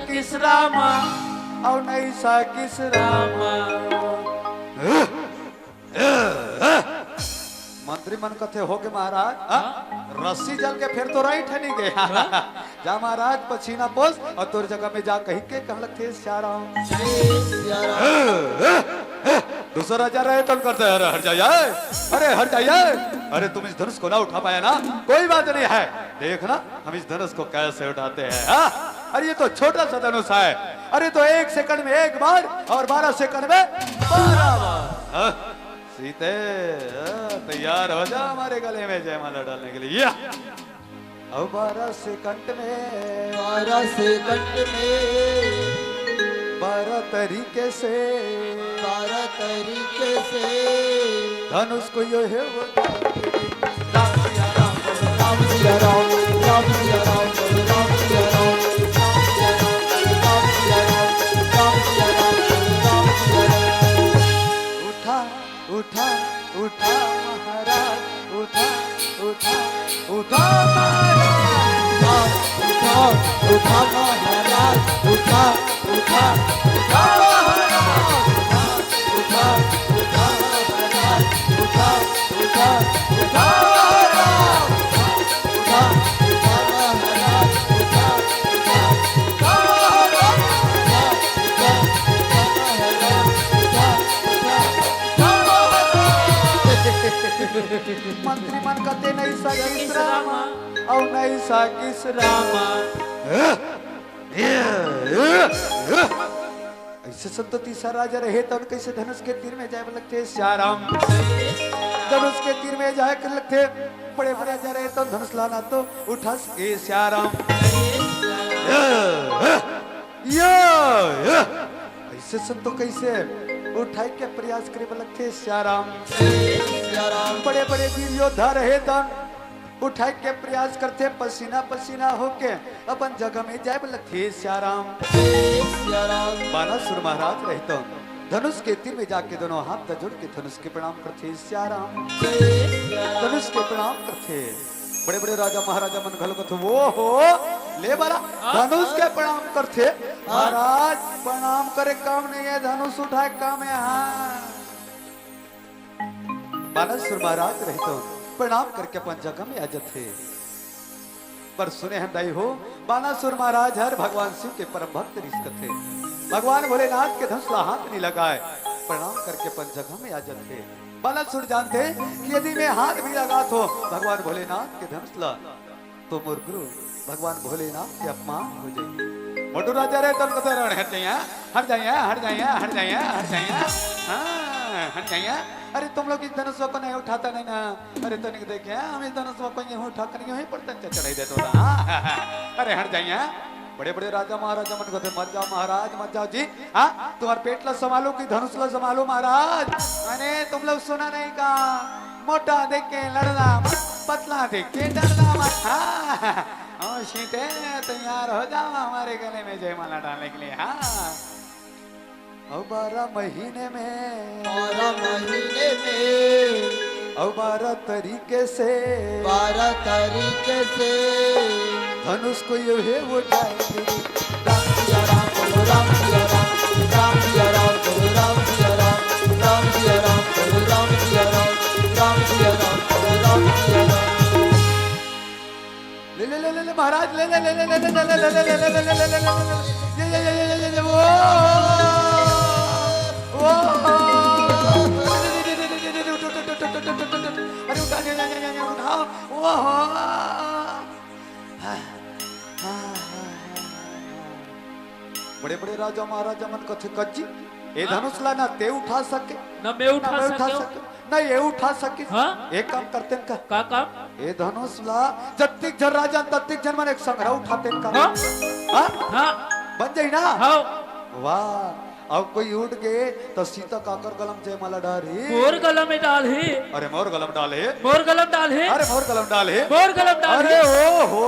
किस रामा और नहीं सा किस रामा। मंत्री मन कथे हो के महाराज रस्सी जल के फिर तो राइट है नहीं गए। जा महाराज पसीना पोस और तोर जगह में जा कहीं के कहलक थे सियाराम। दूसरा राजा रहे तो करते हैं। अरे हट जाइए, अरे हट जाइए। अरे तुम इस धनुष को ना उठा पाया ना, कोई बात नहीं है, देखना हम इस धनुष को कैसे उठाते हैं। अरे ये तो छोटा सा धनुष है। अरे तो 1 सेकंड में 1 बार और 12 सेकंड में 12 बार। सीते तैयार हो जा हमारे गले में जयमाला डालने के लिए। अब 12 सेकंड में 12 तरीके से धनुष को यो है वो राम सिया राम, राम सिया राम, राम सिया राम, राम सिया राम, राम सिया राम, राम सिया राम, राम सिया राम। उठा उठा उठा महाराज, उठा उठा उठा महाराज, उठा उठा महाराज, उठा उठा उठा महाराज, उठा उठा महाराज, उठा उठा उठा महाराज, उठा उठा महाराज, उठा उठा उठा मंत्री मन कहते नहीं सा किस रामा और नहीं सा किस रामा। ऐसे संतो तीसरा राजा रहे तब कैसे धनुष के तीर में जाए लगते सियाराम। धनुष के तीर में जाए कर लगते बड़े बड़े राजा रहे तो धनुष लाना तो उठा सके सियाराम। ऐसे संतो कैसे उठाई के प्रयास करे लगे श्याराम
सिया राम
बड़े बड़े वीर योद्धा रहे तन उठाई के प्रयास करते पसीना पसीना होके अपन जगह में जाए लगे श्याराम
सिया राम
बानासुर महाराज रहते धनुष के तीर में जाके दोनों हाथ जोड़ के धनुष के प्रणाम करते श्याराम धनुष के प्रणाम करते बड़े बड़े राजा महाराजा मन घल को वो हो ले बरा धनुष के प्रणाम करते महाराज प्रणाम करे काम नहीं है धनुष उठाए काम है हाँ बानासुर महाराज रहते प्रणाम करके अपन जगह में आ जाते पर सुने हम दाई हो बानासुर महाराज हर भगवान शिव के परम भक्त रिश्ते थे भगवान भोलेनाथ के धनुष हाथ नहीं लगाए प्रणाम करके अपन जगह में आ जाते बानासुर जानते कि यदि मैं हाथ भी लगा तो भगवान भोलेनाथ के धनुष ला तो मोर गुरु भगवान भोलेनाथ के अपमान हो जाएंगे मोटू राजा रहे तब कतो रण हट जाइए हट जाइए हट जाइए हट जाइए हट जाइए हाँ हट जाइए अरे तुम लोग इस धनुष को नहीं उठाता नहीं ना अरे तो नहीं देखे हम इस धनुष को यूं उठा कर यूं ही पड़ता चढ़ाई देते हो अरे हट जाइए बड़े बड़े राजा महाराजा मन कहते मत जाओ महाराज मत जाओ जी हाँ तुम्हारे पेट ला संभालो कि धनुष ला संभालो महाराज अरे तुम लोग सुना नहीं का मोटा देख के लड़ना मत पतला देख के डरना मत हाँ सीते तैयार हो जाओ हमारे गले में जयमाला डालने के लिए हाँ और 12 महीने में
12 महीने में
और 12 तरीके से
12 तरीके से
धनुष को यूं ही उठाएंगे
राम सिया राम बोलो राम सिया राम राम सिया राम बोलो राम सिया राम राम सिया राम बोलो राम सिया राम राम सिया राम बोलो राम सिया राम
ले ले ले ले महाराज ले ले ले ले ले ले ले ले ले ले ले ले ले ले वो अरे उठा वो बड़े बड़े राजा महाराजा मन कथे कज्जी ए धनुष ला ना ते उठा सके
न मैं उठा सके
ना ये उठा सके
हाँ?
एक काम करते हैं
का काम
ए धनुष ला जत्तिक जन राजा तत्तिक जन मन एक संग्रह उठाते हैं का
हाँ?
हाँ?
हाँ
बन जाई ना
हाँ
वाह अब कोई उठ गए तो सीता काकर गलम जयमाला डाली
मोर गला में डाल है
अरे मोर गलम डाले
मोर गलम डाल है
अरे मोर गलम डाले
मोर गलम डाल
अरे
है
ओ हो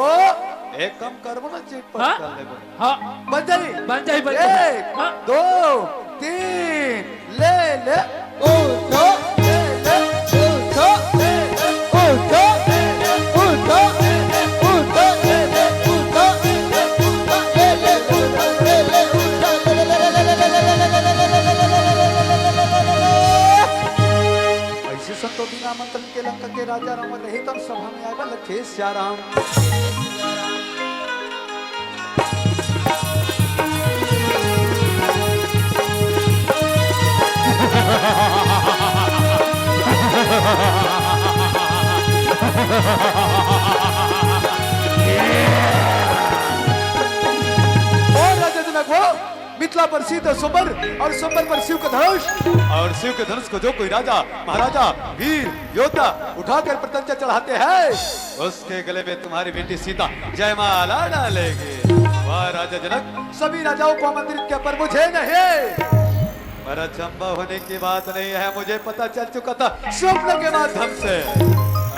एक कम करबो ना चीट पर
हाँ?
कर लेबो
हाँ
बन जाई
बन जाए बन जाए
एक
हाँ?
2 3 ले ले
उठो
ले ले
उठो उठो उठो उठो ले ले उठो उठो ले ले उठो ले ले उठो
ऐसे संतो बिना मंत्र के लंका के राजा राम रहे तब सभा में आए लखे श्याराम मिथिला पर सीधे सुपर और सुपर पर शिव का धनुष और शिव के धनुष को जो कोई राजा महाराजा वीर योद्धा उठाकर प्रत्यंचा चढ़ाते हैं उसके गले में तुम्हारी बेटी सीता जयमाला डालेगी वाह राजा जनक सभी राजाओं को आमंत्रित किया पर मुझे नहीं पर अचंबा होने की बात नहीं है मुझे पता चल चुका था स्वप्न के माध्यम से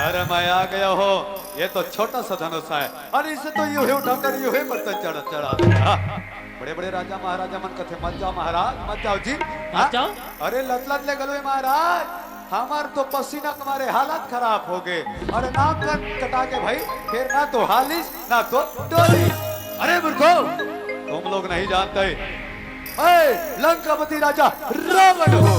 अरे मैं आ गया हो ये तो छोटा सा धनुष है और इसे तो यूं ही उठाकर यूं ही प्रत्यंचा चढ़ा देगा बड़े बड़े राजा महाराजा मन कथे मत जाओ महाराज मत जाओ जी हाँ?
जाओ
अरे लत लत ले गलो महाराज हमार तो पसीना तुम्हारे हालत खराब हो गए और नाक कान कटा के भाई फिर ना तो हालिस ना तो डोली अरे मूर्खो तुम लोग नहीं जानते लंकापति राजा रावण हो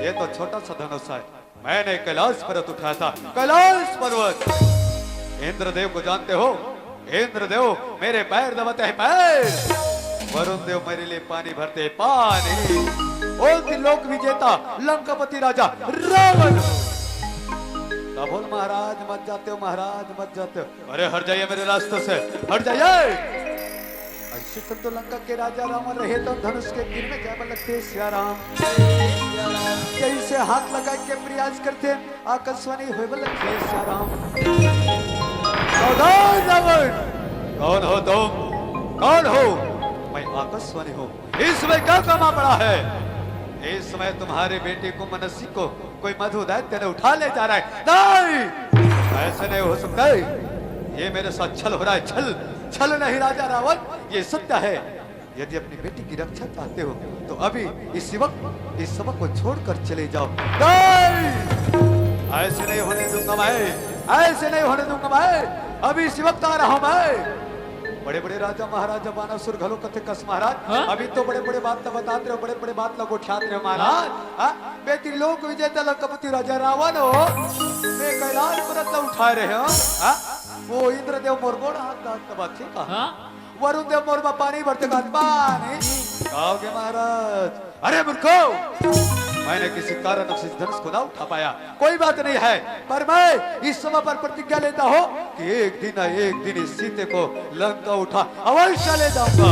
ये तो छोटा सा धनुष है मैंने कैलाश पर्वत उठाया था कैलाश पर्वत इंद्रदेव को जानते हो इंद्रदेव मेरे पैर दबाते हैं पैर वरुण देव मेरे लिए पानी भरते हैं पानी ओ त्रिलोक विजेता लंकापति राजा रावण तब बोल महाराज मत जाते हो महाराज मत जाते हो अरे हट जाइए मेरे रास्ते से हट जाइए ऐसे तो लंका के राजा रावण रहे तो धनुष के तीर में क्या लगते श्याराम कैसे हाथ लगा के प्रयास करते आकाशवाणी हुए लगते श्याराम रावण कौन हो तुम कौन हो मैं आकाशवाणी हूँ इसमें क्या कमा पड़ा है इस समय तुम्हारे बेटे को मनसी को कोई मधु दैत्य ने उठा ले जा रहा है। नहीं, ऐसे नहीं हो सकता है। ये मेरे साथ छल हो रहा है, छल छल नहीं राजा रावण, ये सत्य है। यदि अपनी बेटी की रक्षा चाहते हो तो अभी इस सबक को छोड़कर चले जाओ। नहीं, ऐसे नहीं होने दूंगा मैं, ऐसे नहीं होने दूंगा मैं। अभी इस वक्त आ रहा हूं मैं। बड़े बड़े राजा महाराजा बानासुर घलो कथे कस महाराज,
हाँ?
अभी तो बड़े बड़े बात बताते रहो, बड़े बड़े बात लगो ठाते रहो महाराज। हाँ? बेटी लोक विजेता लंकापति राजा रावण हो, मैं कैलाश पर्वत उठा रहे हो। हाँ? वो इंद्रदेव मोर गोड़ हाथ दांत बात ठीक है।
हाँ?
वरुण देव मोर में पानी भरते का पानी कहोगे महाराज। अरे मूर्खो, मैंने किसी कारण से धनुष को ना उठा पाया, कोई बात नहीं है, पर मैं इस समय पर प्रतिज्ञा लेता हूँ कि एक दिन इस सीते को लंका उठा अवश्य ले जाऊंगा।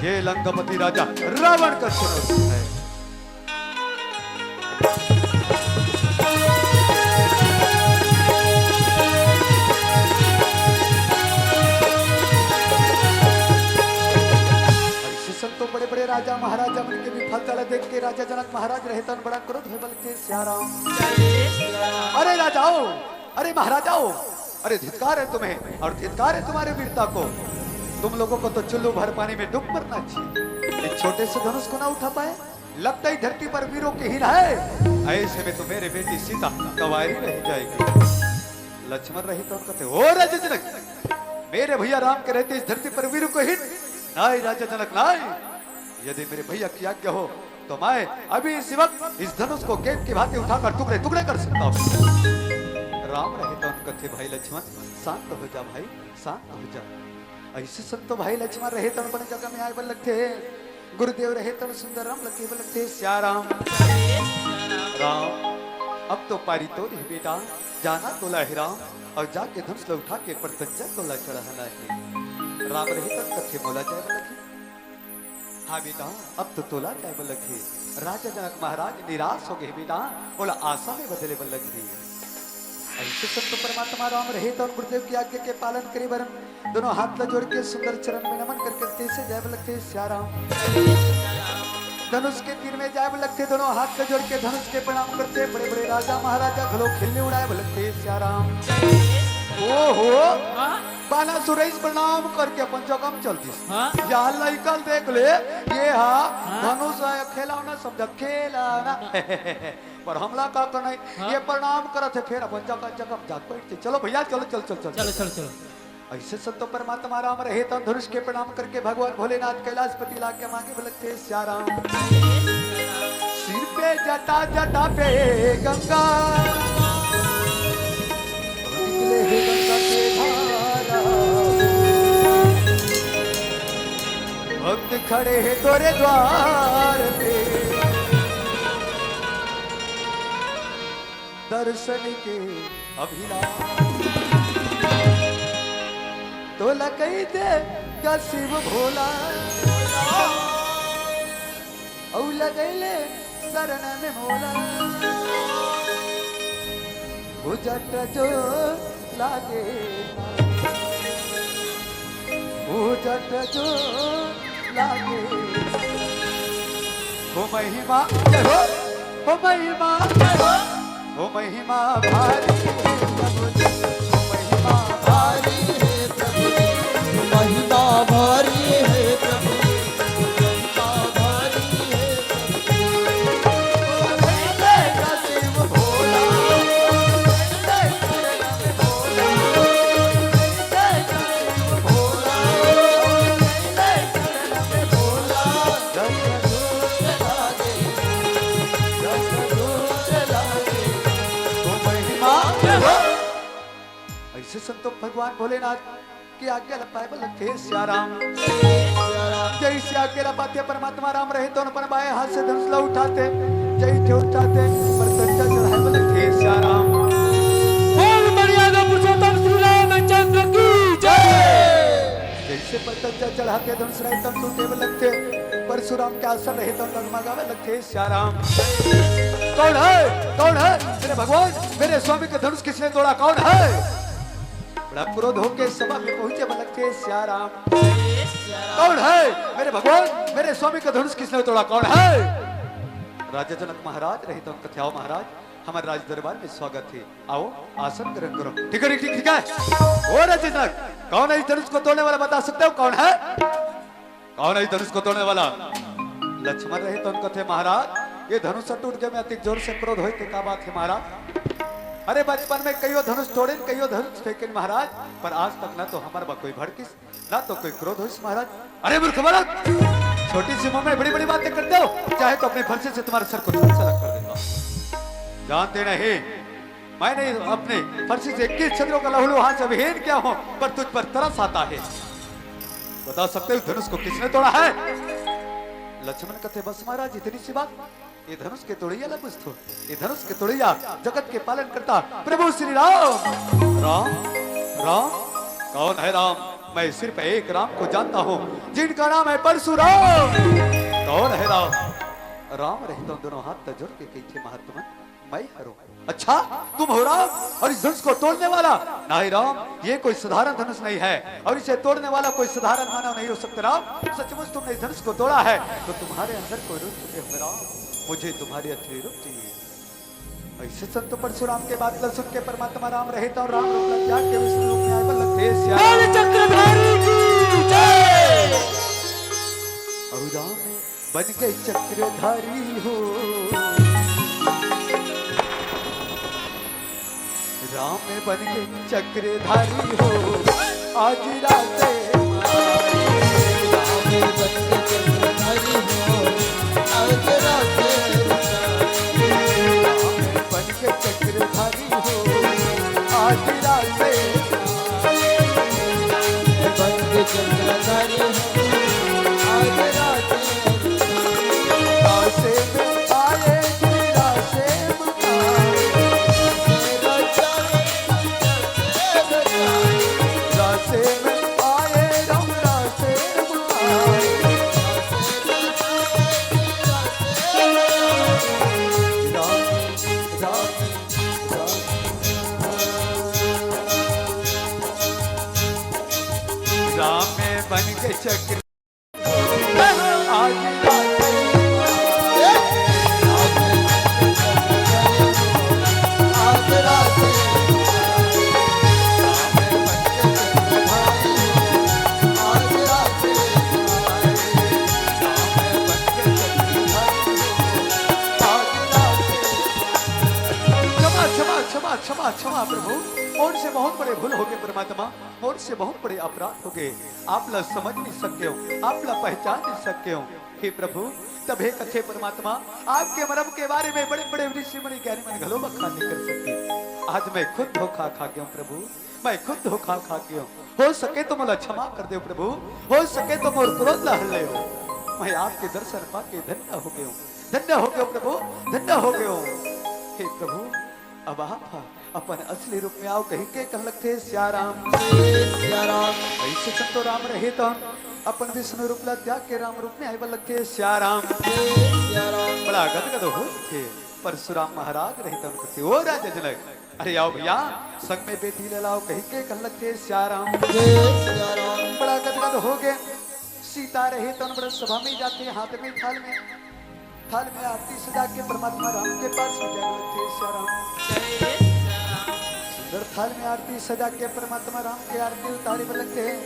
ये लंकापति राजा रावण का धनुष है। तो बड़े बड़े राजा महाराजा मन के भी फल तला देख के राजा जनक महाराज रहता बड़ा क्रोध है बलते श्याराम। अरे राजाओ, अरे महाराजाओ, अरे धिक्कार है तुम्हें और धिक्कार है तुम्हारे वीरता को। तुम लोगों को तो चुल्लू भर पानी में डूब मरना चाहिए। एक छोटे से धनुष को ना उठा पाए, लगता ही धरती पर वीरों की हीन है। ऐसे में तो मेरे बेटी सीता कवारी रह जाएगी। लक्ष्मण रही तो कहते ओ राजा जनक, मेरे भैया राम के रहते इस धरती पर वीरों को हीन नहीं राजा जनक नहीं। यदि मेरे भैया की आज्ञा हो तो मैं अभी इस वक्त इस धनुष को गेंद की भांति उठाकर टुकड़े टुकड़े कर सकता हूँ। राम रहे तो उनका थे भाई लक्ष्मण, शांत हो जा भाई, शांत हो जा। ऐसे संत तो भाई लक्ष्मण रहे तो बने जगह में आए बल लगते, गुरुदेव रहे तो सुंदर राम लगे बल लगते श्याराम। राम अब तो पारी तो रही बेटा, जाना तोला है राम, और जाके धनुष उठा के प्रत्यंचा तोला चढ़ाना है। राम रही तक कथे बोला जाए लगे। हाँ बेटा, अब तो तोला जाए लगे। राजा जनक महाराज निराश हो गए बेटा, बोला आशा में बदले बल लगे। ऐसे सब तो परमात्मा राम रहे तो गुरुदेव की आज्ञा के पालन करे वरन दोनों हाथ जोड़ के सुंदर चरण में नमन करके तेसे जाए लगते श्याराम। धनुष के तीर में जाए लगते, दोनों हाथ जोड़ के धनुष के प्रणाम करते। बड़े बड़े राजा महाराजा घलो खिलने उड़ाए लगते श्याराम। ओहो, बानासुर प्रणाम करके अपन जगम चलती। यहाँ लइकल देख ले, ये धनुष खेलाना समझा खेलाना पर हमला का नहीं। ये प्रणाम करते फिर अपन जगह जगह जात बैठते। चलो भैया चलो चल चल चल
चलो चलो चलो।
ऐसे संतो परमात्मा राम रहे तो धनुष के प्रणाम करके भगवान भोलेनाथ कैलाशपति ला के मांगे लगते श्याराम। सिर पे जटा जटा पे गंगा, निकले हे गंगा के धारा, भक्त खड़े हैं तोरे द्वार पे, दर्शन के अभिलाष। तो लगई दे का शिव भोला, औ लगैले शरण में मोला। उजट जो लागे, उजट जो लागे, हो महिमा हो, हो महिमा हो, महिमा भारी प्रभु जी, हो महिमा भारी है प्रभु जी,
महिमा भारी है प्रभु, महिमा भारी है प्रभु।
कैले का शिव भोला, कैले शरण में भोला, कैले का शिव भोला, कैले शरण में भोला। जग दूर लागे, जग दूर लागे, तो महिमा हो। ऐसे संतो भगवान भोलेनाथ की आज्ञा लपाए लगते श्याराम। जैसे आज्ञा लपाते परमात्मा राम रहे तो अपन बाएं हाथ से धनुष ला उठाते, जैसे उठाते पर तंजा चढ़ाए लगते श्याराम।
बोल मर्यादा पुरुषोत्तम श्री रामचंद्र की जय।
जैसे पर तंजा चढ़ाते धनुष रहे तब टूटे लगते, परशुराम के आसन रहे तो डगमगावे लगते श्याराम। कौन है, कौन है मेरे भगवान, मेरे स्वामी का धनुष किसने तोड़ा, कौन है? बड़ा क्रोध होके सभा में पहुंचे लगते श्याराम। कौन है मेरे भगवान, मेरे स्वामी का धनुष किसने तोड़ा, कौन है? राजा जनक महाराज रहे तो उनका थ्याओ महाराज हमारे राज दरबार में स्वागत है। आओ आसन ग्रहण करो। ठीक है ठीक है। ओ राजा जनक, कौन है इस धनुष को तोड़ने वाला, बता सकते हो कौन है? कौन है इस धनुष को तोड़ने वाला? लक्ष्मण रहे तो उनका थे महाराज ये धनुष टूट गए में अति जोर से क्रोध हो का बात है महाराज। अरे बचपन में कईयों धनुष तोड़े कईयों धनुष फेंके महाराज, पर आज तक ना तो हमारा कोई भड़किस ना तो कोई क्रोध हो महाराज। अरे मूर्ख बालक, छोटी सी मुंह में बड़ी बड़ी बातें करते हो, चाहे तो अपने फरसे से तुम्हारे सर को सलग कर देता। जानते नहीं मैंने अपने फरसे से 21 छत्रों का लहू हाथ से विहीन किया हूं, पर तुझ पर तरस आता है। बता सकते हो धनुष को किसने तोड़ा है? लक्ष्मण कहते बस महाराज इतनी सी बात, ये धनुष के तोड़िया ना पुस्तु, ये धनुष के तोड़िया जगत के पालन करता प्रभु श्री राम। राम राम कौन है राम? मैं सिर्फ एक राम को जानता हूँ जिनका नाम है परशुराम। कौन है राम? राम रहता हूँ दोनों हाथ जोड़ के कही थे महात्मा मैं हूँ। अच्छा तुम हो राम और इस धनुष को तोड़ने वाला? नहीं राम, ये कोई साधारण धनुष नहीं है और इसे तोड़ने वाला कोई साधारण मानव नहीं हो सकता। राम सचमुच तुमने इस धनुष को तोड़ा है तो तुम्हारे अंदर कोई रूप चाहिए राम, मुझे तुम्हारी असली रूप चाहिए। ऐसे संत परशुराम के बात सुन के परमात्मा राम रहे तो राम रूप लग जाके विष्णु रूप में आए बल चक्रधारी की जय। और राम बन के चक्रधारी हो, राम में बन के चक्रधारी हो आज राते
राम में बन के चक्रधारी हो आज राते
बन के चक्रधारी हो आज राते
बन के चक्रधारी हो आज राते
रासे में आए रासे में रासे में आए राम रासे में आए राम में बन के चक्र आज
आज राते आज राते
क्षमा क्षमा क्षमा प्रभु, और से बहुत बड़े भूल हो गए परमात्मा, और से बहुत बड़े अपराध हो गए। आप ला समझ नहीं सकते हो, आप ला पहचान नहीं सकते हो। हे प्रभु तब हे कथे परमात्मा आपके मरम के बारे में बड़े बड़े ऋषि मुनि ज्ञानी मन घलो बखा नहीं कर सकते। आज मैं खुद धोखा खा गया हूँ प्रभु, मैं खुद धोखा खा गया हूँ। हो सके तो मला क्षमा कर दो प्रभु, हो सके तो मोर क्रोध ला हल हो। मैं आपके दर्शन पाके धन्य हो गया हूँ, धन्य हो गया प्रभु, धन्य हो गया हूँ। हे प्रभु अब आप अपन असली रूप में आओ, कहीं के कह लगते श्याराम
श्याराम
ऐसे संतो राम रहे तो अपन विष्णु रूप ला त्याग के राम रूप में आए बल लगते श्याराम।
श्याराम
बड़ा गदगद हो थे परशुराम महाराज रहे तो उनके ओ राजा जनक, अरे आओ भैया संग में बेटी ले लाओ, कहीं के कह लगते श्याराम।
श्याराम
बड़ा गदगद हो गए। सीता रहे तो बड़ा सभा में जाते हाथ में थाल में आरती सजा के परमात्मा राम के पास में जाने लगते श्याराम। सुंदर थाल में आरती सजा के परमात्मा राम के आरती उतारे में लगते हैं,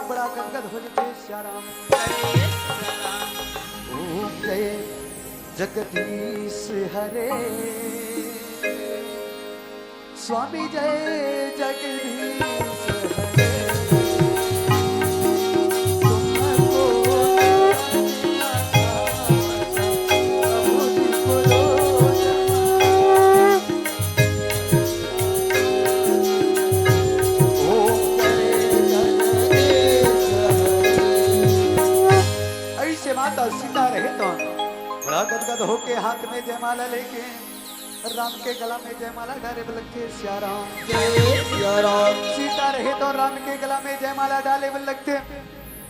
बड़ा गदगद हो जाते श्याराम। ओम जय जगदीश हरे स्वामी जय जगदीश हरे। माता सीता रहे तो बड़ा गदगद होके हाथ में जयमाला लेके राम के गला में जयमाला डाले लगते श्याराम।
श्याराम
सीता रहे तो राम के गला में जयमाला डाले लगते,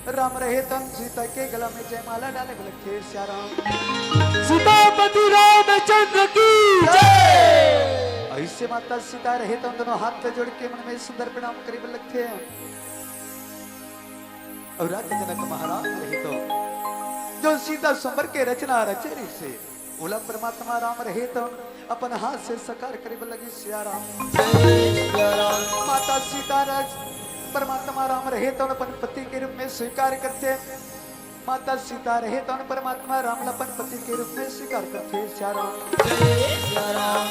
राम रहे तो सीता के गला में जयमाला डाले लगते श्याराम।
सीतापति रामचंद्र की जय।
ऐसे माता सीता रहे तो दोनों हाथ पे जोड़ के मन में सुंदर प्रणाम करे लगते हैं। और राजा जनक महाराज रहे तो जो सीता स्वयंवर के रचना रचे से बोला परमात्मा राम रहे तो अपन हाथ से सकार करे लगी सिया राम।
जय सिया राम।
माता सीता परमात्मा राम रहे तो अपन पति के रूप में स्वीकार करते। माता सीता रहे तो परमात्मा राम अपन पति के रूप में स्वीकार करते सिया राम।
जय सिया राम।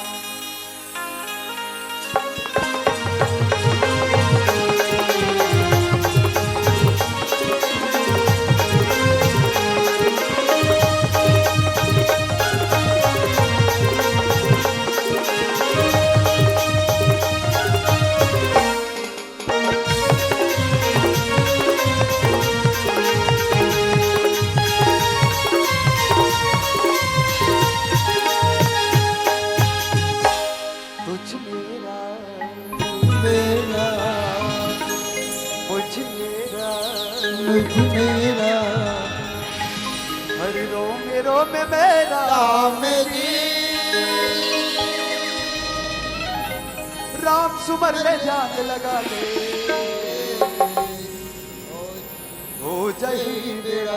हरि रोम में मेरा राम सुमर में जान लगा दे हो जही मेरा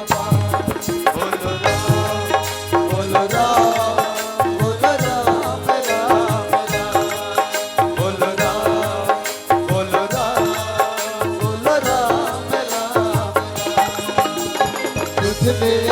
बोलो राम बोलो राम बोलो राम राम राम बोलो राम बोलो राम बोलो राम राम तुझ में